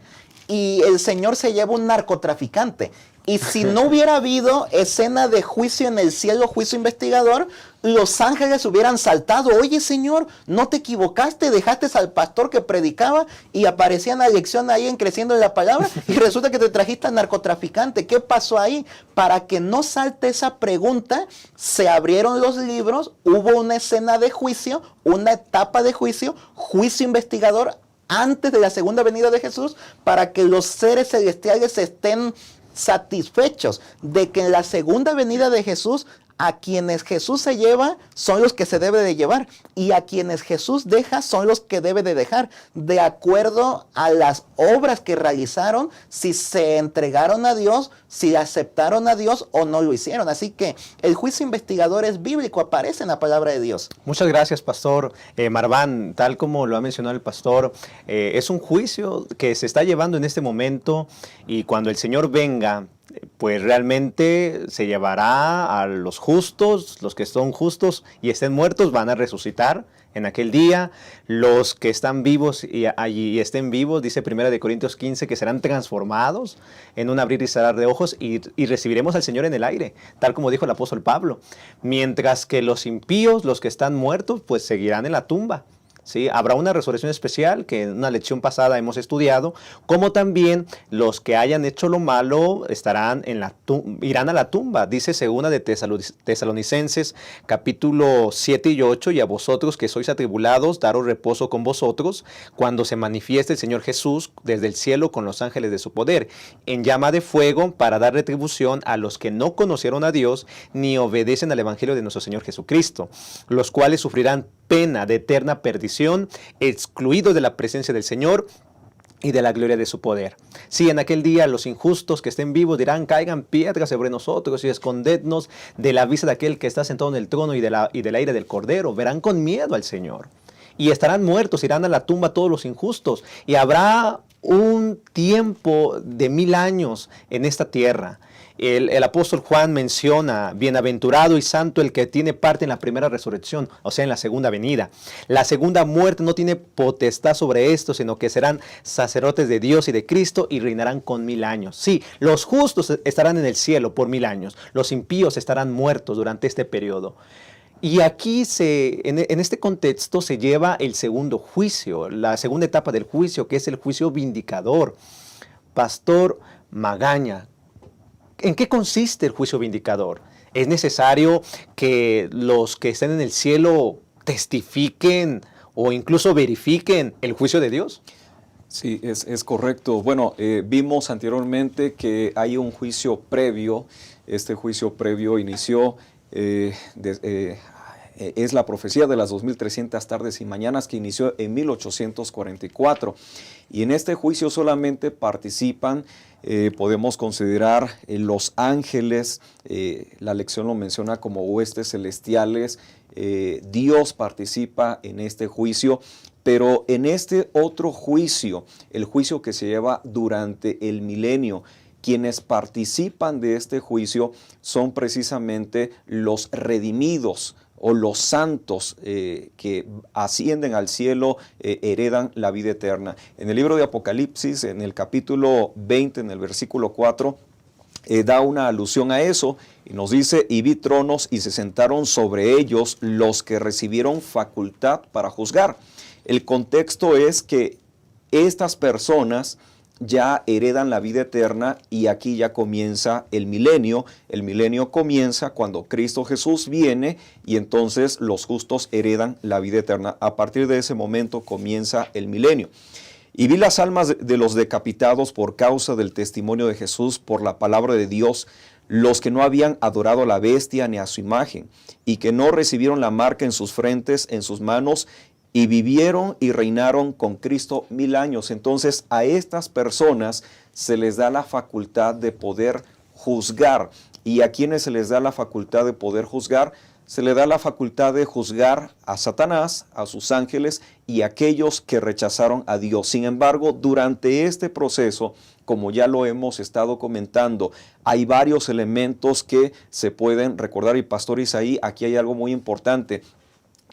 y el Señor se lleva un narcotraficante. Y si no hubiera habido escena de juicio en el cielo, juicio investigador, los ángeles hubieran saltado. Oye, Señor, no te equivocaste, dejaste al pastor que predicaba y aparecía en la lección ahí en Creciendo en la Palabra y resulta que te trajiste al narcotraficante. ¿Qué pasó ahí? Para que no salte esa pregunta, se abrieron los libros, hubo una escena de juicio, una etapa de juicio, juicio investigador antes de la segunda venida de Jesús, para que los seres celestiales estén satisfechos de que en la segunda venida de Jesús, a quienes Jesús se lleva son los que se debe de llevar y a quienes Jesús deja son los que debe de dejar, de acuerdo a las obras que realizaron, si se entregaron a Dios, si aceptaron a Dios o no lo hicieron. Así que el juicio investigador es bíblico, aparece en la palabra de Dios. Muchas gracias, Pastor Marván. Tal como lo ha mencionado el pastor, es un juicio que se está llevando en este momento y cuando el Señor venga, pues realmente se llevará a los justos, los que son justos y estén muertos van a resucitar en aquel día. Los que están vivos y estén vivos, dice 1 Corintios 15, que serán transformados en un abrir y cerrar de ojos y recibiremos al Señor en el aire, tal como dijo el apóstol Pablo. Mientras que los impíos, los que están muertos, pues seguirán en la tumba. ¿Sí? Habrá una resurrección especial que en una lección pasada hemos estudiado, como también los que hayan hecho lo malo irán a la tumba. Dice 2 de Tesalonicenses capítulo 7 y 8, y a vosotros que sois atribulados, daros reposo con vosotros, cuando se manifieste el Señor Jesús desde el cielo con los ángeles de su poder, en llama de fuego, para dar retribución a los que no conocieron a Dios, ni obedecen al evangelio de nuestro Señor Jesucristo, los cuales sufrirán pena de eterna perdición, excluidos de la presencia del Señor y de la gloria de su poder. Sí, en aquel día los injustos que estén vivos dirán, caigan piedras sobre nosotros y escondednos de la vista de aquel que está sentado en el trono y de la ira del Cordero. Verán con miedo al Señor y estarán muertos, irán a la tumba todos los injustos, y habrá un tiempo de 1000 años en esta tierra. El apóstol Juan menciona, bienaventurado y santo el que tiene parte en la primera resurrección, o sea, en la segunda venida. La segunda muerte no tiene potestad sobre esto, sino que serán sacerdotes de Dios y de Cristo y reinarán con 1000 años. Sí, los justos estarán en el cielo por 1000 años, los impíos estarán muertos durante este periodo. Y aquí, en este contexto, se lleva el segundo juicio, la segunda etapa del juicio, que es el juicio vindicador. Pastor Magaña, ¿en qué consiste el juicio vindicador? ¿Es necesario que los que estén en el cielo testifiquen o incluso verifiquen el juicio de Dios? Sí, es correcto. Bueno, vimos anteriormente que hay un juicio previo. Este juicio previo inició, es la profecía de las 2300 tardes y mañanas que inició en 1844. Y en este juicio solamente participan, podemos considerar los ángeles, la lección lo menciona como huestes celestiales. Dios participa en este juicio, pero en este otro juicio, el juicio que se lleva durante el milenio, quienes participan de este juicio son precisamente los redimidos o los santos que ascienden al cielo, heredan la vida eterna. En el libro de Apocalipsis, en el capítulo 20, en el versículo 4, da una alusión a eso y nos dice, y vi tronos y se sentaron sobre ellos los que recibieron facultad para juzgar. El contexto es que estas personas ya heredan la vida eterna y aquí ya comienza el milenio. El milenio comienza cuando Cristo Jesús viene y entonces los justos heredan la vida eterna. A partir de ese momento comienza el milenio. Y vi las almas de los decapitados por causa del testimonio de Jesús, por la palabra de Dios, los que no habían adorado a la bestia ni a su imagen, y que no recibieron la marca en sus frentes, en sus manos, y vivieron y reinaron con Cristo 1000 años. Entonces a estas personas se les da la facultad de poder juzgar. ¿Y a quienes se les da la facultad de poder juzgar? Se le da la facultad de juzgar a Satanás, a sus ángeles y a aquellos que rechazaron a Dios. Sin embargo, durante este proceso, como ya lo hemos estado comentando, hay varios elementos que se pueden recordar. Y Pastor Isaí, aquí hay algo muy importante.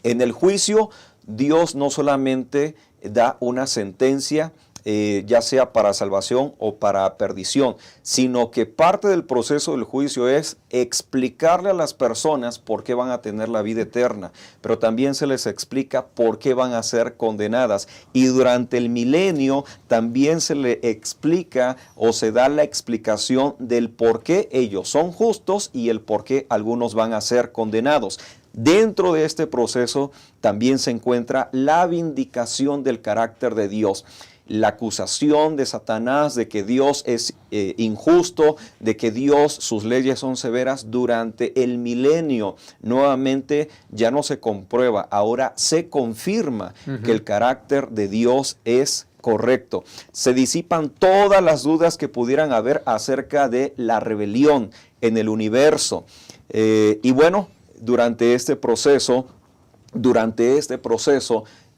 En el juicio, Dios no solamente da una sentencia, ya sea para salvación o para perdición, sino que parte del proceso del juicio es explicarle a las personas por qué van a tener la vida eterna, pero también se les explica por qué van a ser condenadas. Y durante el milenio también se le explica o se da la explicación del por qué ellos son justos y el por qué algunos van a ser condenados. Dentro de este proceso también se encuentra la vindicación del carácter de Dios. La acusación de Satanás de que Dios es injusto, de que Dios, sus leyes son severas durante el milenio. Nuevamente ya no se comprueba, ahora se confirma que el carácter de Dios es correcto. Se disipan todas las dudas que pudieran haber acerca de la rebelión en el universo. Y bueno, durante este proceso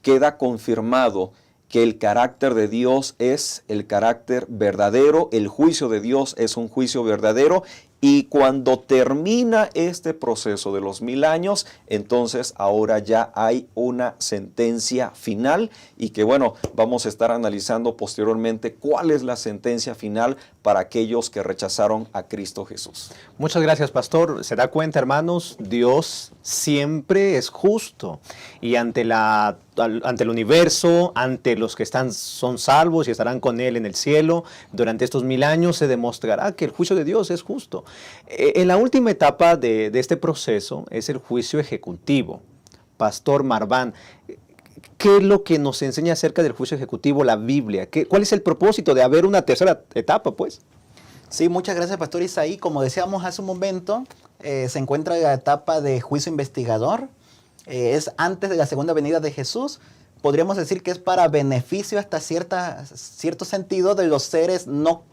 queda confirmado que el carácter de Dios es el carácter verdadero, el juicio de Dios es un juicio verdadero, y cuando termina este proceso de los 1000 años, entonces ahora ya hay una sentencia final y que bueno, vamos a estar analizando posteriormente cuál es la sentencia final para aquellos que rechazaron a Cristo Jesús. Muchas gracias, pastor. Se da cuenta, hermanos, Dios siempre es justo y ante el universo, ante los que son salvos y estarán con Él en el cielo, durante estos 1000 años se demostrará que el juicio de Dios es justo. En la última etapa de este proceso es el juicio ejecutivo. Pastor Marván, ¿qué es lo que nos enseña acerca del juicio ejecutivo la Biblia? ¿Cuál es el propósito de haber una tercera etapa, pues? Sí, muchas gracias, Pastor Isaí. Como decíamos hace un momento, se encuentra la etapa de juicio investigador. Es antes de la segunda venida de Jesús. Podríamos decir que es para beneficio hasta cierto sentido de los seres no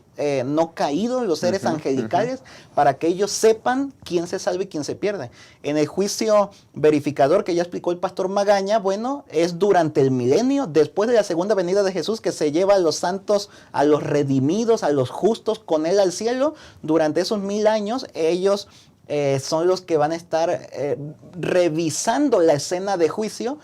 no caídos, los seres angelicales, para que ellos sepan quién se salva y quién se pierde. En el juicio verificador que ya explicó el pastor Magaña, bueno, es durante el milenio, después de la segunda venida de Jesús, que se lleva a los santos, a los redimidos, a los justos con él al cielo. Durante esos 1000 años, ellos son los que van a estar revisando la escena de juicio,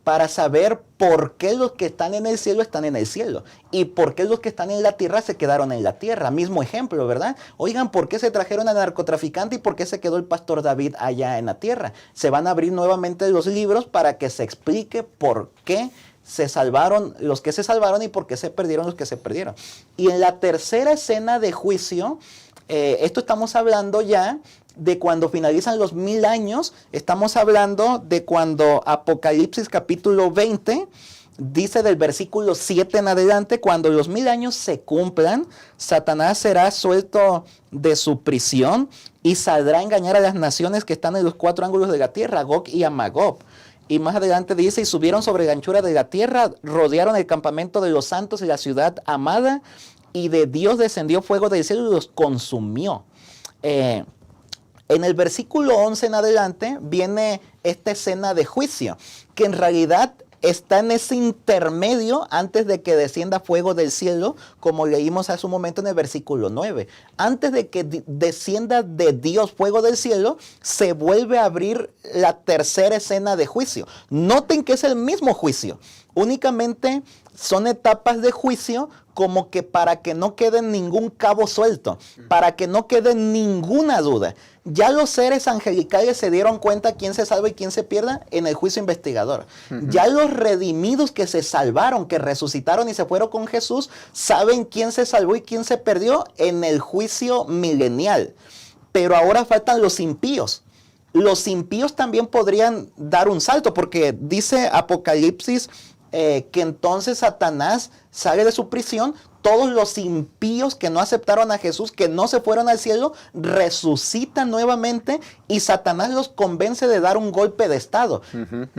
para saber por qué los que están en el cielo están en el cielo y por qué los que están en la tierra se quedaron en la tierra. Mismo ejemplo, ¿verdad? Oigan, ¿por qué se trajeron al narcotraficante y por qué se quedó el pastor David allá en la tierra? Se van a abrir nuevamente los libros para que se explique por qué se salvaron los que se salvaron y por qué se perdieron los que se perdieron. Y en la tercera escena de juicio, esto estamos hablando ya de cuando finalizan los 1000 años, estamos hablando de cuando Apocalipsis capítulo 20 dice del versículo 7 en adelante, cuando los 1000 años se cumplan, Satanás será suelto de su prisión y saldrá a engañar a las naciones que están en los 4 ángulos de la tierra, a Gog y a Magog. Y más adelante dice, y subieron sobre la anchura de la tierra, rodearon el campamento de los santos y la ciudad amada, y de Dios descendió fuego del cielo y los consumió. En el versículo 11 en adelante viene esta escena de juicio, que en realidad está en ese intermedio antes de que descienda fuego del cielo, como leímos hace un momento en el versículo 9. Antes de que descienda de Dios fuego del cielo, se vuelve a abrir la tercera escena de juicio. Noten que es el mismo juicio, únicamente son etapas de juicio como que para que no quede ningún cabo suelto, para que no quede ninguna duda. Ya los seres angelicales se dieron cuenta quién se salva y quién se pierda en el juicio investigador. Ya los redimidos que se salvaron, que resucitaron y se fueron con Jesús, saben quién se salvó y quién se perdió en el juicio milenial. Pero ahora faltan los impíos. Los impíos también podrían dar un salto, porque dice Apocalipsis que entonces Satanás sale de su prisión. Todos los impíos que no aceptaron a Jesús, que no se fueron al cielo, resucitan nuevamente y Satanás los convence de dar un golpe de estado.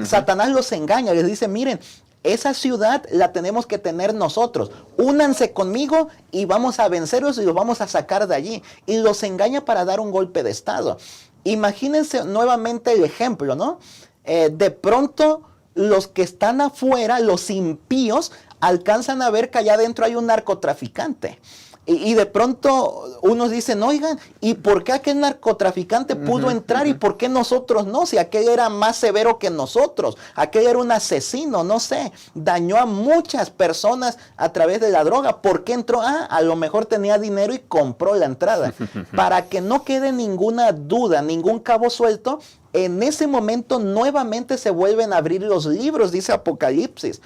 Satanás los engaña, les dice, miren, esa ciudad la tenemos que tener nosotros. Únanse conmigo y vamos a vencerlos y los vamos a sacar de allí. Y los engaña para dar un golpe de estado. Imagínense nuevamente el ejemplo, ¿no? De pronto los que están afuera, los impíos, alcanzan a ver que allá adentro hay un narcotraficante. Y de pronto unos dicen, oigan, ¿y por qué aquel narcotraficante pudo entrar y por qué nosotros no? Si aquel era más severo que nosotros, aquel era un asesino, no sé, dañó a muchas personas a través de la droga. ¿Por qué entró? A lo mejor tenía dinero y compró la entrada. Para que no quede ninguna duda, ningún cabo suelto, en ese momento nuevamente se vuelven a abrir los libros, dice Apocalipsis.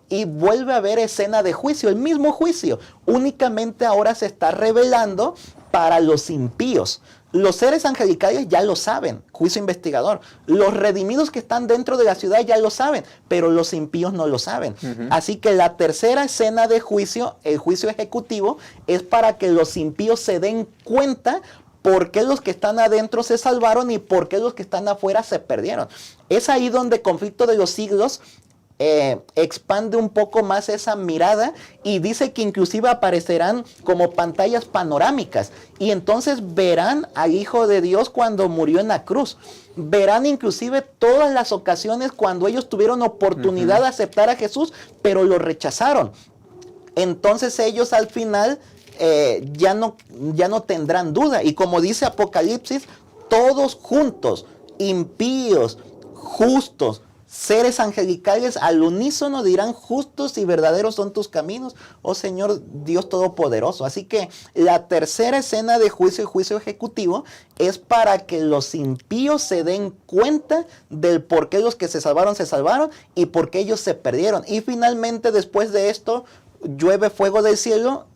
Y vuelve a haber escena de juicio, el mismo juicio. Únicamente ahora se está revelando para los impíos. Los seres angelicales ya lo saben, juicio investigador. Los redimidos que están dentro de la ciudad ya lo saben, pero los impíos no lo saben. Así que la tercera escena de juicio, el juicio ejecutivo, es para que los impíos se den cuenta por qué los que están adentro se salvaron y por qué los que están afuera se perdieron. Es ahí donde el conflicto de los siglos expande un poco más esa mirada y dice que inclusive aparecerán como pantallas panorámicas y entonces verán al Hijo de Dios cuando murió en la cruz. Verán inclusive todas las ocasiones cuando ellos tuvieron oportunidad de aceptar a Jesús, pero lo rechazaron. Entonces ellos al final ya no tendrán duda. Y como dice Apocalipsis, todos juntos, impíos, justos, seres angelicales al unísono dirán, justos y verdaderos son tus caminos, oh Señor Dios Todopoderoso. Así que la tercera escena de juicio y juicio ejecutivo es para que los impíos se den cuenta del por qué los que se salvaron y por qué ellos se perdieron. Y finalmente después de esto llueve fuego del cielo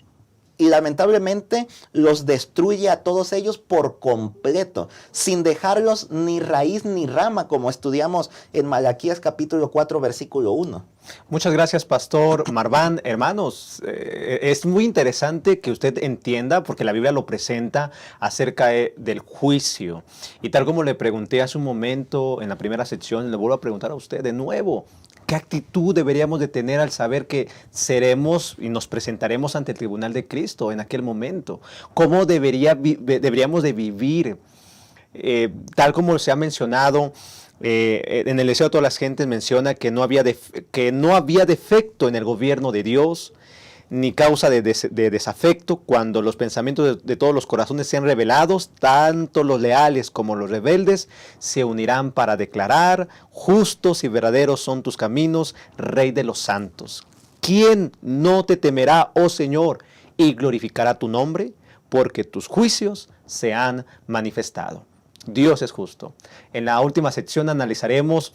y lamentablemente los destruye a todos ellos por completo, sin dejarlos ni raíz ni rama, como estudiamos en Malaquías capítulo 4, versículo 1. Muchas gracias, Pastor Marván. Hermanos, es muy interesante que usted entienda, porque la Biblia lo presenta acerca del juicio. Y tal como le pregunté hace un momento en la primera sección, le vuelvo a preguntar a usted de nuevo. ¿Qué actitud deberíamos de tener al saber que seremos y nos presentaremos ante el tribunal de Cristo en aquel momento? ¿Cómo deberíamos de vivir? Tal como se ha mencionado, en el deseo de todas las gentes menciona que no había defecto en el gobierno de Dios, ni causa de desafecto, cuando los pensamientos de todos los corazones sean revelados, tanto los leales como los rebeldes se unirán para declarar: justos y verdaderos son tus caminos, Rey de los santos. ¿Quién no te temerá, oh Señor, y glorificará tu nombre? Porque tus juicios se han manifestado. Dios es justo. En la última sección analizaremos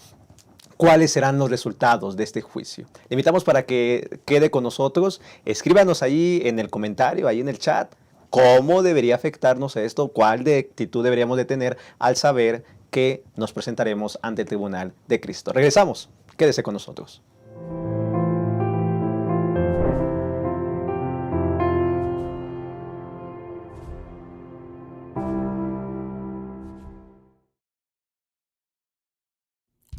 cuáles serán los resultados de este juicio. Le invitamos para que quede con nosotros. Escríbanos ahí en el comentario, ahí en el chat, cómo debería afectarnos esto, cuál de actitud deberíamos de tener al saber que nos presentaremos ante el tribunal de Cristo. Regresamos. Quédese con nosotros.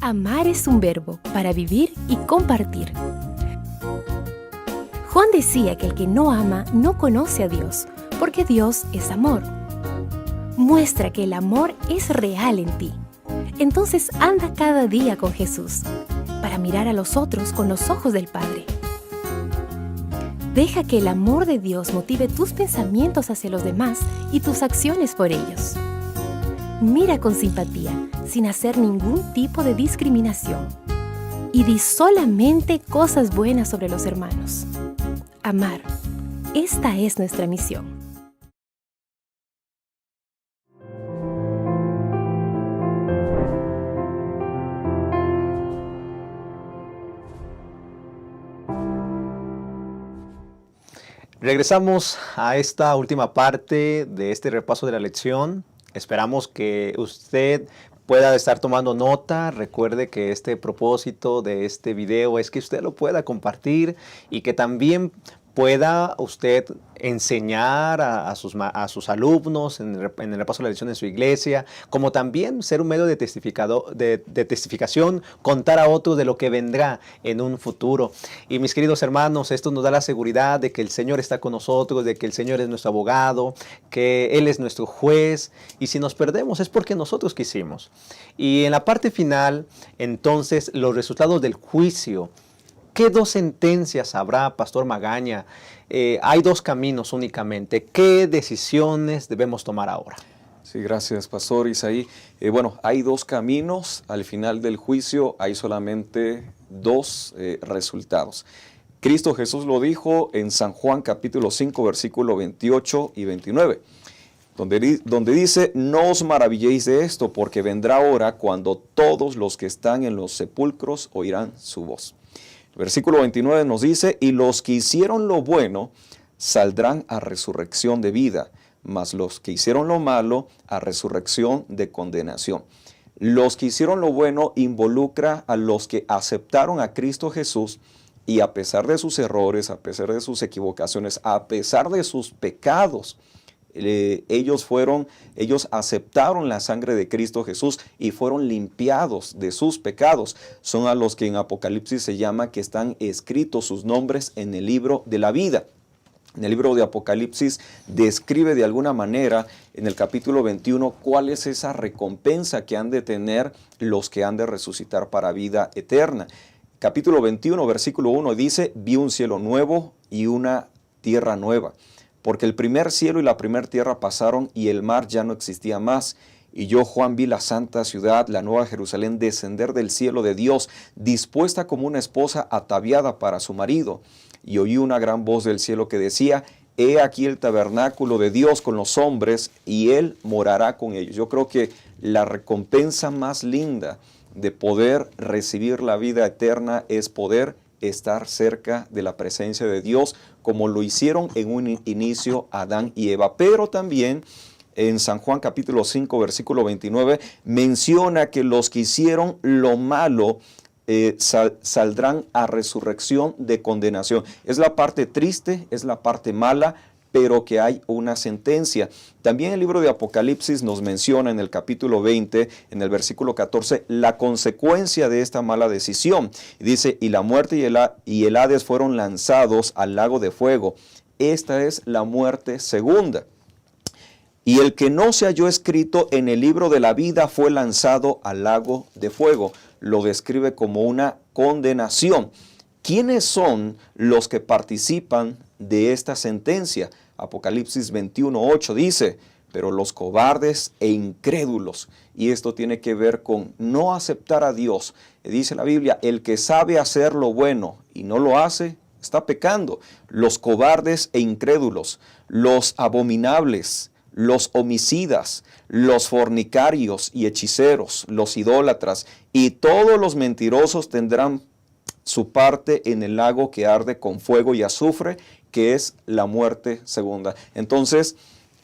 Amar es un verbo para vivir y compartir. Juan decía que el que no ama no conoce a Dios, porque Dios es amor. Muestra que el amor es real en ti. Entonces anda cada día con Jesús, para mirar a los otros con los ojos del Padre. Deja que el amor de Dios motive tus pensamientos hacia los demás y tus acciones por ellos. Mira con simpatía, sin hacer ningún tipo de discriminación. Y di solamente cosas buenas sobre los hermanos. Amar. Esta es nuestra misión. Regresamos a esta última parte de este repaso de la lección. Esperamos que usted pueda estar tomando nota. Recuerde que este propósito de este video es que usted lo pueda compartir y que también pueda usted enseñar a sus alumnos en el repaso de la lección en su iglesia, como también ser un medio de testificación, contar a otros de lo que vendrá en un futuro. Y mis queridos hermanos, esto nos da la seguridad de que el Señor está con nosotros, de que el Señor es nuestro abogado, que Él es nuestro juez, y si nos perdemos es porque nosotros quisimos. Y en la parte final, entonces, los resultados del juicio. ¿Qué dos sentencias habrá, Pastor Magaña? Hay dos caminos únicamente. ¿Qué decisiones debemos tomar ahora? Sí, gracias, Pastor Isaí. Bueno, hay dos caminos. Al final del juicio hay solamente dos resultados. Cristo Jesús lo dijo en San Juan capítulo 5, versículo 28 y 29. Donde dice: no os maravilléis de esto, porque vendrá hora cuando todos los que están en los sepulcros oirán su voz. Versículo 29 nos dice: y los que hicieron lo bueno saldrán a resurrección de vida, mas los que hicieron lo malo a resurrección de condenación. Los que hicieron lo bueno involucra a los que aceptaron a Cristo Jesús y a pesar de sus errores, a pesar de sus equivocaciones, a pesar de sus pecados, ellos aceptaron la sangre de Cristo Jesús y fueron limpiados de sus pecados. Son a los que en Apocalipsis se llama que están escritos sus nombres en el libro de la vida. En el libro de Apocalipsis describe de alguna manera en el capítulo 21 cuál es esa recompensa que han de tener los que han de resucitar para vida eterna. Capítulo 21, versículo 1 dice: vi un cielo nuevo y una tierra nueva, porque el primer cielo y la primera tierra pasaron y el mar ya no existía más. Y yo, Juan, vi la santa ciudad, la nueva Jerusalén, descender del cielo de Dios, dispuesta como una esposa ataviada para su marido. Y oí una gran voz del cielo que decía: he aquí el tabernáculo de Dios con los hombres, y Él morará con ellos. Yo creo que la recompensa más linda de poder recibir la vida eterna es poder estar cerca de la presencia de Dios, como lo hicieron en un inicio Adán y Eva. Pero también en San Juan capítulo 5, versículo 29, menciona que los que hicieron lo malo saldrán a resurrección de condenación. Es la parte triste, es la parte mala. pero que hay una sentencia. También el libro de Apocalipsis nos menciona en el capítulo 20, en el versículo 14, la consecuencia de esta mala decisión. Dice, y la muerte y el Hades fueron lanzados al lago de fuego. Esta es la muerte segunda. Y el que no se halló escrito en el libro de la vida fue lanzado al lago de fuego. Lo describe como una condenación. ¿Quiénes son los que participan de esta sentencia? Apocalipsis 21:8 dice, pero los cobardes e incrédulos. Y esto tiene que ver con no aceptar a Dios. Dice la Biblia, el que sabe hacer lo bueno y no lo hace, está pecando. Los cobardes e incrédulos, los abominables, los homicidas, los fornicarios y hechiceros, los idólatras y todos los mentirosos tendrán su parte en el lago que arde con fuego y azufre, que es la muerte segunda. Entonces,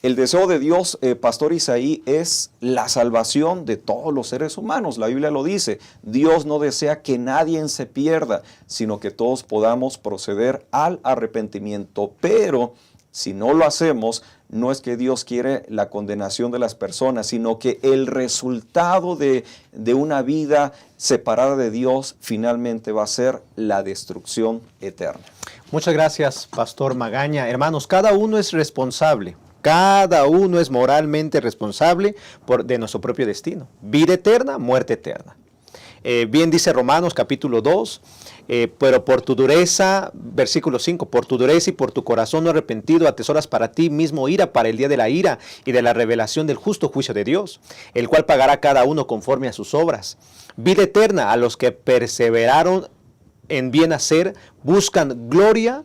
el deseo de Dios, Pastor Isaí, es la salvación de todos los seres humanos. La Biblia lo dice, Dios no desea que nadie se pierda, sino que todos podamos proceder al arrepentimiento. Pero si no lo hacemos, no es que Dios quiere la condenación de las personas, sino que el resultado de una vida separada de Dios finalmente va a ser la destrucción eterna. Muchas gracias, Pastor Magaña. Hermanos, cada uno es responsable. Cada uno es moralmente responsable de nuestro propio destino. Vida eterna, muerte eterna. Bien dice Romanos capítulo 2, pero por tu dureza, versículo 5, por tu dureza y por tu corazón no arrepentido atesoras para ti mismo ira para el día de la ira y de la revelación del justo juicio de Dios, el cual pagará a cada uno conforme a sus obras. Vida eterna a los que perseveraron en bien hacer, buscan gloria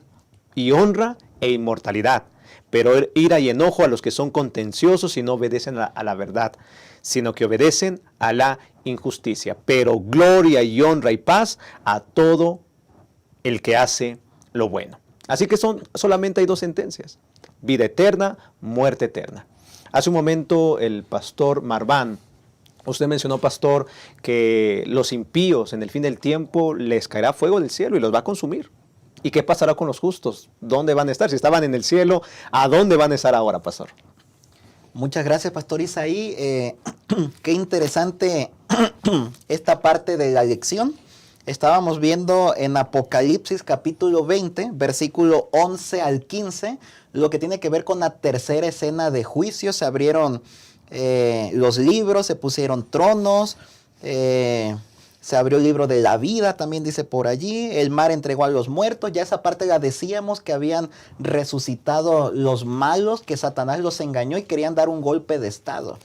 y honra e inmortalidad. Pero ira y enojo a los que son contenciosos y no obedecen a la verdad, sino que obedecen a la injusticia. Pero gloria y honra y paz a todo el que hace lo bueno. Así que solamente hay dos sentencias: vida eterna, muerte eterna. Hace un momento el pastor Marván, usted mencionó, pastor, que los impíos en el fin del tiempo les caerá fuego del cielo y los va a consumir. ¿Y qué pasará con los justos? ¿Dónde van a estar? Si estaban en el cielo, ¿a dónde van a estar ahora, pastor? Muchas gracias, Pastor Isaí. Qué interesante esta parte de la lección. Estábamos viendo en Apocalipsis capítulo 20, versículo 11 al 15, lo que tiene que ver con la tercera escena de juicio. Se abrieron los libros, se pusieron tronos, se abrió el libro de la vida, también dice por allí. El mar entregó a los muertos. Ya esa parte la decíamos, que habían resucitado los malos, que Satanás los engañó y querían dar un golpe de estado.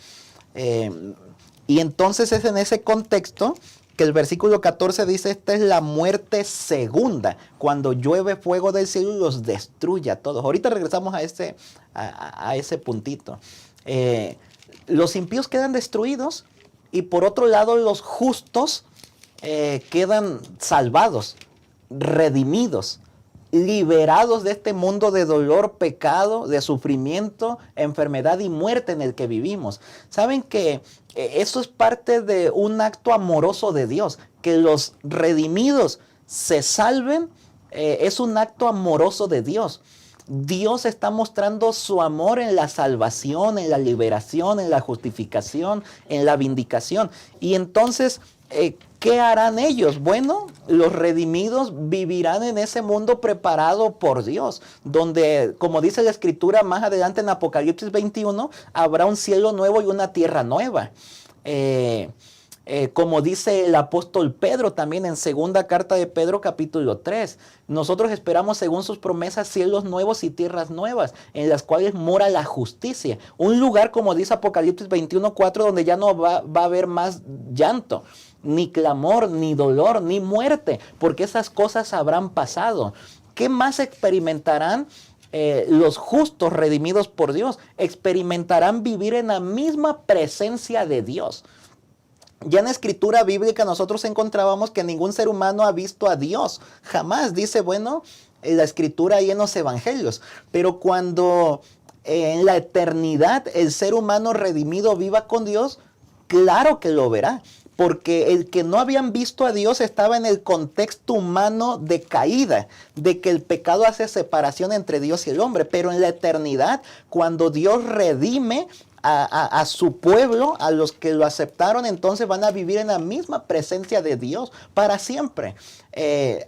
Y entonces es en ese contexto que el versículo 14 dice, esta es la muerte segunda, cuando llueve fuego del cielo y los destruye a todos. Ahorita regresamos a ese puntito. Los impíos quedan destruidos y por otro lado los justos quedan salvados, redimidos, liberados de este mundo de dolor, pecado, de sufrimiento, enfermedad y muerte en el que vivimos. ¿Saben que eso es parte de un acto amoroso de Dios? Que los redimidos se salven, es un acto amoroso de Dios. Dios está mostrando su amor en la salvación, en la liberación, en la justificación, en la vindicación. Y entonces, ¿qué harán ellos? Bueno, los redimidos vivirán en ese mundo preparado por Dios, donde, como dice la Escritura más adelante en Apocalipsis 21, habrá un cielo nuevo y una tierra nueva. Como dice el apóstol Pedro también en segunda carta de Pedro capítulo 3, nosotros esperamos según sus promesas cielos nuevos y tierras nuevas en las cuales mora la justicia. Un lugar, como dice Apocalipsis 21:4, donde ya no va a haber más llanto, ni clamor, ni dolor, ni muerte, porque esas cosas habrán pasado. ¿Qué más experimentarán los justos redimidos por Dios? Experimentarán vivir en la misma presencia de Dios. Ya en la escritura bíblica nosotros encontrábamos que ningún ser humano ha visto a Dios. Jamás, dice, bueno, la escritura y en los evangelios. Pero cuando en la eternidad el ser humano redimido viva con Dios, claro que lo verá. porque el que no habían visto a Dios estaba en el contexto humano de caída, de que el pecado hace separación entre Dios y el hombre, pero en la eternidad, cuando Dios redime a su pueblo, a los que lo aceptaron, entonces van a vivir en la misma presencia de Dios para siempre.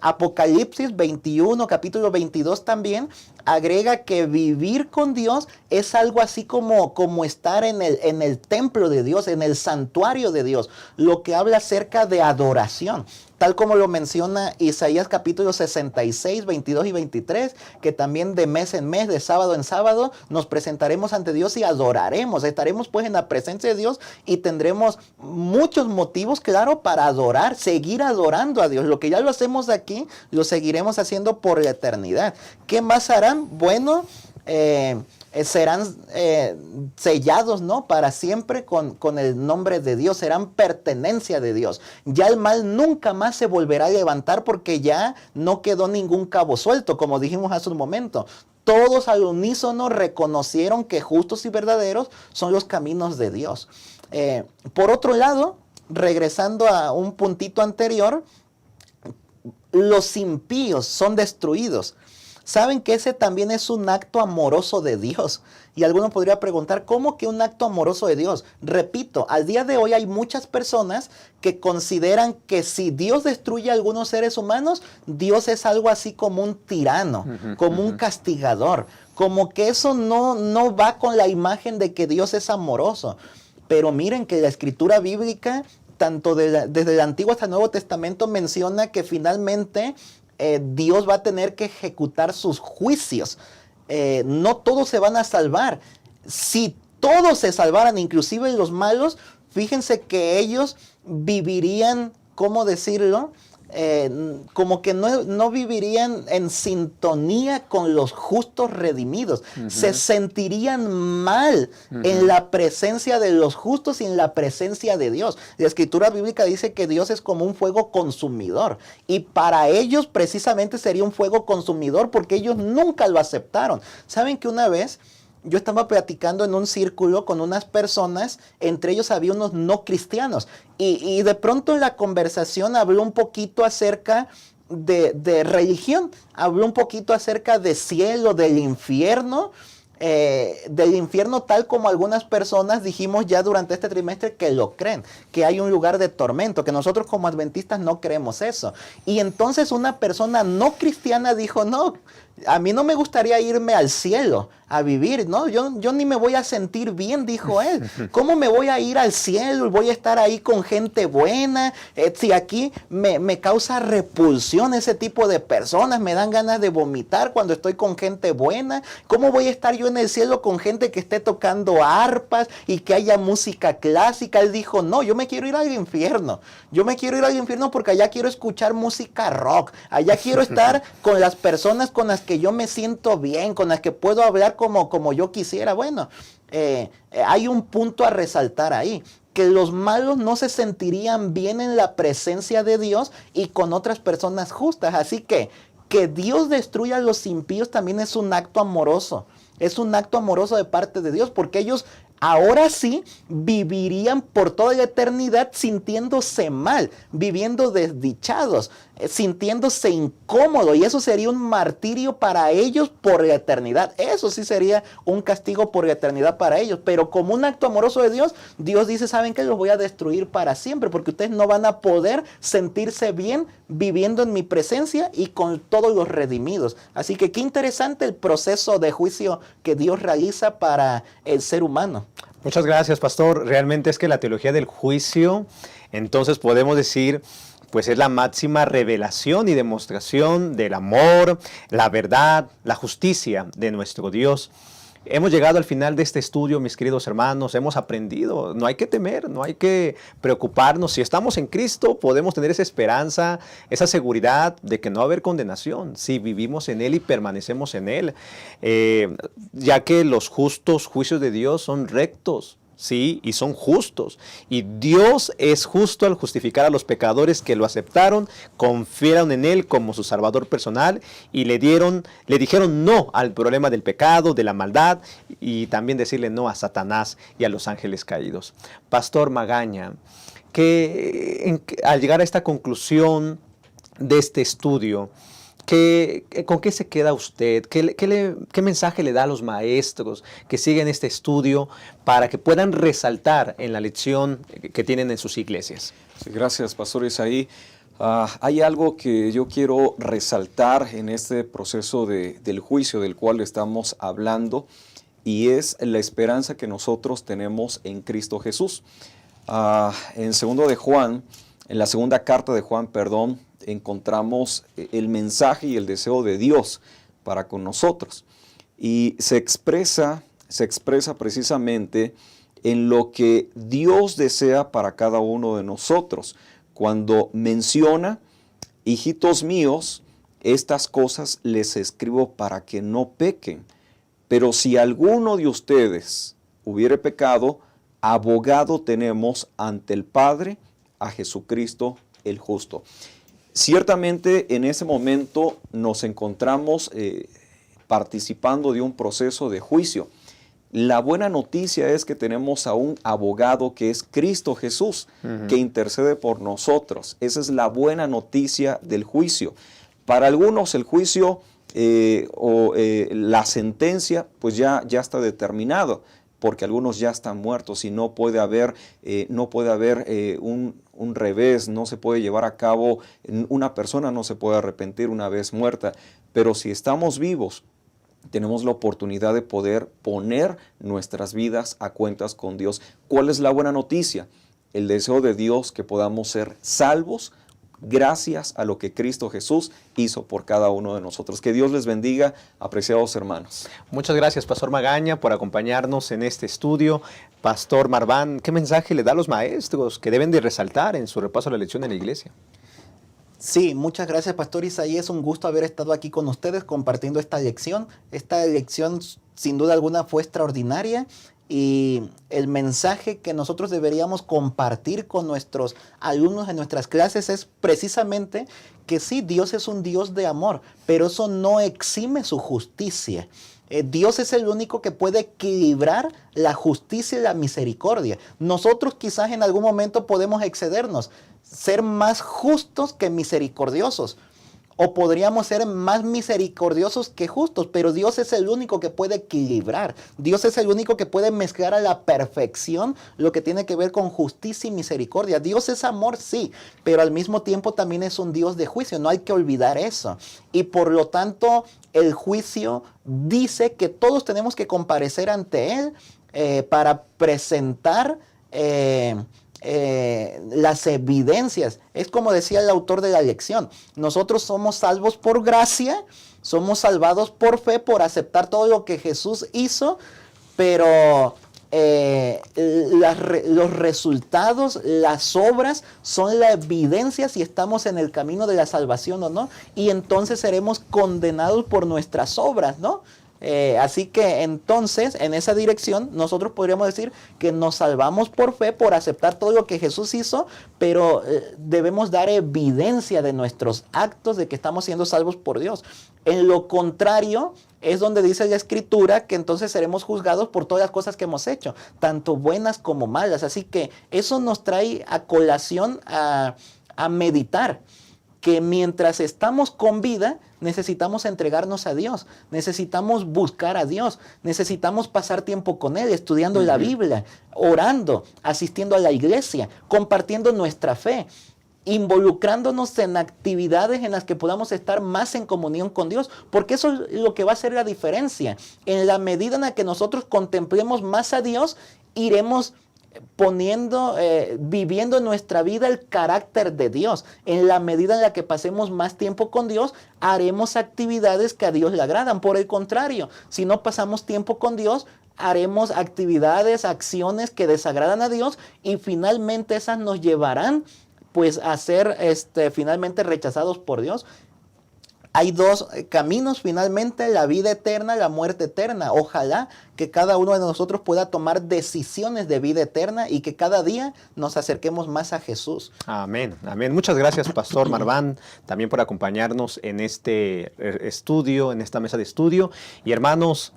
Apocalipsis 21, capítulo 22 también agrega que vivir con Dios es algo así como estar en el templo de Dios, en el santuario de Dios, lo que habla acerca de adoración, tal como lo menciona Isaías capítulo 66, 22 y 23, que también de mes en mes, de sábado en sábado, nos presentaremos ante Dios y adoraremos. Estaremos pues en la presencia de Dios y tendremos muchos motivos, claro, para adorar, seguir adorando a Dios. Lo que ya lo hacemos aquí, lo seguiremos haciendo por la eternidad. ¿Qué más harán? Bueno, serán sellados, ¿no?, para siempre con el nombre de Dios, serán pertenencia de Dios. Ya el mal nunca más se volverá a levantar porque ya no quedó ningún cabo suelto, como dijimos hace un momento. Todos al unísono reconocieron que justos y verdaderos son los caminos de Dios. Por otro lado, regresando a un puntito anterior, los impíos son destruidos. Saben que ese también es un acto amoroso de Dios. Y alguno podría preguntar, ¿cómo que un acto amoroso de Dios? Repito, al día de hoy hay muchas personas que consideran que si Dios destruye a algunos seres humanos, Dios es algo así como un tirano, como un castigador, como que eso no va con la imagen de que Dios es amoroso. Pero miren que la escritura bíblica, tanto desde el Antiguo hasta el Nuevo Testamento, menciona que finalmente Dios va a tener que ejecutar sus juicios. No todos se van a salvar. Si todos se salvaran, inclusive los malos, fíjense que ellos vivirían, ¿cómo decirlo? Como que no vivirían en sintonía con los justos redimidos. Se sentirían mal en la presencia de los justos y en la presencia de Dios. La escritura bíblica dice que Dios es como un fuego consumidor, y para ellos precisamente sería un fuego consumidor porque ellos nunca lo aceptaron. ¿Saben que una vez yo estaba platicando en un círculo con unas personas, entre ellos había unos no cristianos, y de pronto en la conversación habló un poquito acerca de religión, habló un poquito acerca de cielo, del infierno tal como algunas personas dijimos ya durante este trimestre que lo creen, que hay un lugar de tormento, que nosotros como adventistas no creemos eso. Y entonces una persona no cristiana dijo, no, a mí no me gustaría irme al cielo a vivir, ¿no? Yo ni me voy a sentir bien, dijo él. ¿Cómo me voy a ir al cielo y voy a estar ahí con gente buena? Si aquí me causa repulsión ese tipo de personas, me dan ganas de vomitar cuando estoy con gente buena. ¿Cómo voy a estar yo en el cielo con gente que esté tocando arpas y que haya música clásica? Él dijo, no, yo me quiero ir al infierno. Yo me quiero ir al infierno porque allá quiero escuchar música rock. Allá quiero estar con las personas con las que yo me siento bien, con las que puedo hablar como yo quisiera. Bueno, hay un punto a resaltar ahí, que los malos no se sentirían bien en la presencia de Dios y con otras personas justas. Así que Dios destruya a los impíos también es un acto amoroso. Es un acto amoroso de parte de Dios, porque ellos ahora sí vivirían por toda la eternidad sintiéndose mal, viviendo desdichados, sintiéndose incómodos, y eso sería un martirio para ellos por la eternidad. Eso sí sería un castigo por la eternidad para ellos, pero como un acto amoroso de Dios, Dios dice, ¿saben qué? Los voy a destruir para siempre, porque ustedes no van a poder sentirse bien viviendo en mi presencia y con todos los redimidos. Así que qué interesante el proceso de juicio que Dios realiza para el ser humano. Muchas gracias, pastor. Realmente es que la teología del juicio, entonces podemos decir, pues es la máxima revelación y demostración del amor, la verdad, la justicia de nuestro Dios. Hemos llegado al final de este estudio, mis queridos hermanos, hemos aprendido, no hay que temer, no hay que preocuparnos. Si estamos en Cristo, podemos tener esa esperanza, esa seguridad de que no va a haber condenación, si vivimos en Él y permanecemos en Él, ya que los justos juicios de Dios son rectos. Sí, y son justos. Y Dios es justo al justificar a los pecadores que lo aceptaron, confiaron en Él como su Salvador personal y le dijeron no al problema del pecado, de la maldad, y también decirle no a Satanás y a los ángeles caídos. Pastor Magaña, al llegar a esta conclusión de este estudio, ¿con qué se queda usted? ¿Qué mensaje le da a los maestros que siguen este estudio para que puedan resaltar en la lección que tienen en sus iglesias? Sí, gracias, Pastor Isaí. Hay algo que yo quiero resaltar en este proceso del juicio del cual estamos hablando, y es la esperanza que nosotros tenemos en Cristo Jesús. En la segunda carta de Juan, encontramos el mensaje y el deseo de Dios para con nosotros. Y se expresa precisamente en lo que Dios desea para cada uno de nosotros. Cuando menciona, hijitos míos, estas cosas les escribo para que no pequen. Pero si alguno de ustedes hubiere pecado, abogado tenemos ante el Padre, a Jesucristo el justo. Ciertamente en ese momento nos encontramos participando de un proceso de juicio. La buena noticia es que tenemos a un abogado que es Cristo Jesús, que intercede por nosotros. Esa es la buena noticia del juicio. Para algunos el juicio la sentencia pues ya está determinado, porque algunos ya están muertos y no puede haber un revés, no se puede llevar a cabo, una persona no se puede arrepentir una vez muerta. Pero si estamos vivos, tenemos la oportunidad de poder poner nuestras vidas a cuentas con Dios. ¿Cuál es la buena noticia? El deseo de Dios que podamos ser salvos gracias a lo que Cristo Jesús hizo por cada uno de nosotros. Que Dios les bendiga, apreciados hermanos. Muchas gracias, Pastor Magaña, por acompañarnos en este estudio. Pastor Marván, ¿qué mensaje le da a los maestros que deben de resaltar en su repaso a la lección en la iglesia? Sí, muchas gracias, Pastor Isaí. Es un gusto haber estado aquí con ustedes compartiendo esta lección. Esta lección, sin duda alguna, fue extraordinaria. Y el mensaje que nosotros deberíamos compartir con nuestros alumnos en nuestras clases es precisamente que sí, Dios es un Dios de amor, pero eso no exime su justicia. Dios es el único que puede equilibrar la justicia y la misericordia. Nosotros quizás en algún momento podemos excedernos, ser más justos que misericordiosos. O podríamos ser más misericordiosos que justos, pero Dios es el único que puede equilibrar. Dios es el único que puede mezclar a la perfección lo que tiene que ver con justicia y misericordia. Dios es amor, sí, pero al mismo tiempo también es un Dios de juicio. No hay que olvidar eso. Y por lo tanto, el juicio dice que todos tenemos que comparecer ante Él para presentar las evidencias. Es como decía el autor de la lección, nosotros somos salvos por gracia, somos salvados por fe, por aceptar todo lo que Jesús hizo, pero los resultados, las obras son la evidencia si estamos en el camino de la salvación o no, y entonces seremos condenados por nuestras obras, ¿no? Así que entonces, en esa dirección, nosotros podríamos decir que nos salvamos por fe, por aceptar todo lo que Jesús hizo, pero debemos dar evidencia de nuestros actos de que estamos siendo salvos por Dios. En lo contrario, es donde dice la Escritura que entonces seremos juzgados por todas las cosas que hemos hecho, tanto buenas como malas. Así que eso nos trae a colación a meditar que mientras estamos con vida, necesitamos entregarnos a Dios, necesitamos buscar a Dios, necesitamos pasar tiempo con Él, estudiando la Biblia, orando, asistiendo a la iglesia, compartiendo nuestra fe, involucrándonos en actividades en las que podamos estar más en comunión con Dios, porque eso es lo que va a hacer la diferencia. En la medida en la que nosotros contemplemos más a Dios, iremos viviendo en nuestra vida el carácter de Dios. En la medida en la que pasemos más tiempo con Dios, haremos actividades que a Dios le agradan. Por el contrario, si no pasamos tiempo con Dios, haremos actividades, acciones que desagradan a Dios, y finalmente esas nos llevarán pues a ser finalmente rechazados por Dios. Hay dos caminos finalmente, la vida eterna, la muerte eterna. Ojalá que cada uno de nosotros pueda tomar decisiones de vida eterna y que cada día nos acerquemos más a Jesús. Amén, amén. Muchas gracias, Pastor Marván, también por acompañarnos en este estudio, en esta mesa de estudio. Y hermanos,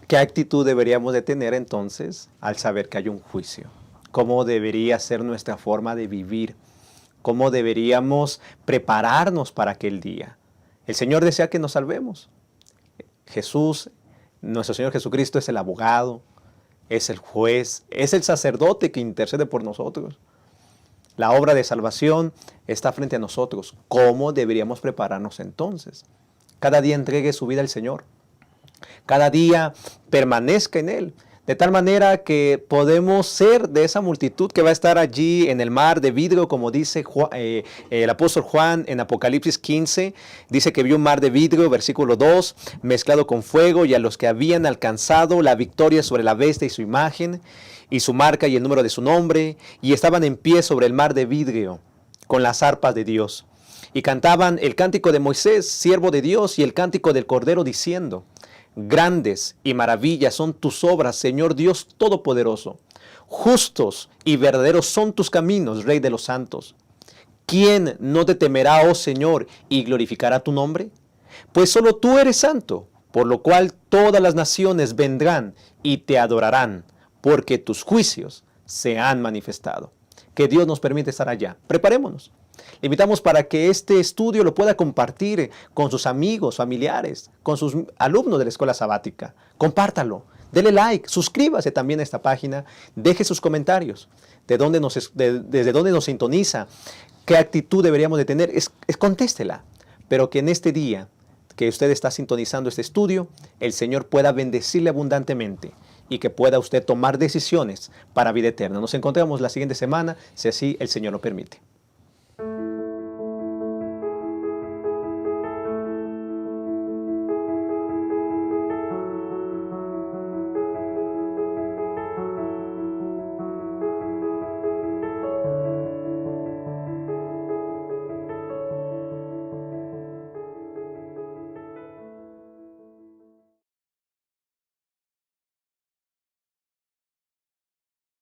¿qué actitud deberíamos de tener entonces al saber que hay un juicio? cómo debería ser nuestra forma de vivir, cómo deberíamos prepararnos para aquel día. El Señor desea que nos salvemos. Jesús, nuestro Señor Jesucristo, es el abogado, es el juez, es el sacerdote que intercede por nosotros. La obra de salvación está frente a nosotros. ¿Cómo deberíamos prepararnos entonces? Cada día entregue su vida al Señor. Cada día permanezca en Él. De tal manera que podemos ser de esa multitud que va a estar allí en el mar de vidrio, como dice el apóstol Juan en Apocalipsis 15. Dice que vio un mar de vidrio, versículo 2, mezclado con fuego, y a los que habían alcanzado la victoria sobre la bestia y su imagen, y su marca y el número de su nombre, y estaban en pie sobre el mar de vidrio, con las arpas de Dios. Y cantaban el cántico de Moisés, siervo de Dios, y el cántico del Cordero, diciendo: grandes y maravillas son tus obras, Señor Dios Todopoderoso. Justos y verdaderos son tus caminos, Rey de los santos. ¿Quién no te temerá, oh Señor, y glorificará tu nombre? Pues solo tú eres santo, por lo cual todas las naciones vendrán y te adorarán, porque tus juicios se han manifestado. Que Dios nos permite estar allá. Preparémonos. Le invitamos para que este estudio lo pueda compartir con sus amigos, familiares, con sus alumnos de la escuela sabática. Compártalo, dele like, suscríbase también a esta página, deje sus comentarios, desde dónde nos sintoniza, qué actitud deberíamos de tener, contéstela. Pero que en este día que usted está sintonizando este estudio, el Señor pueda bendecirle abundantemente y que pueda usted tomar decisiones para vida eterna. Nos encontramos la siguiente semana, si así el Señor lo permite.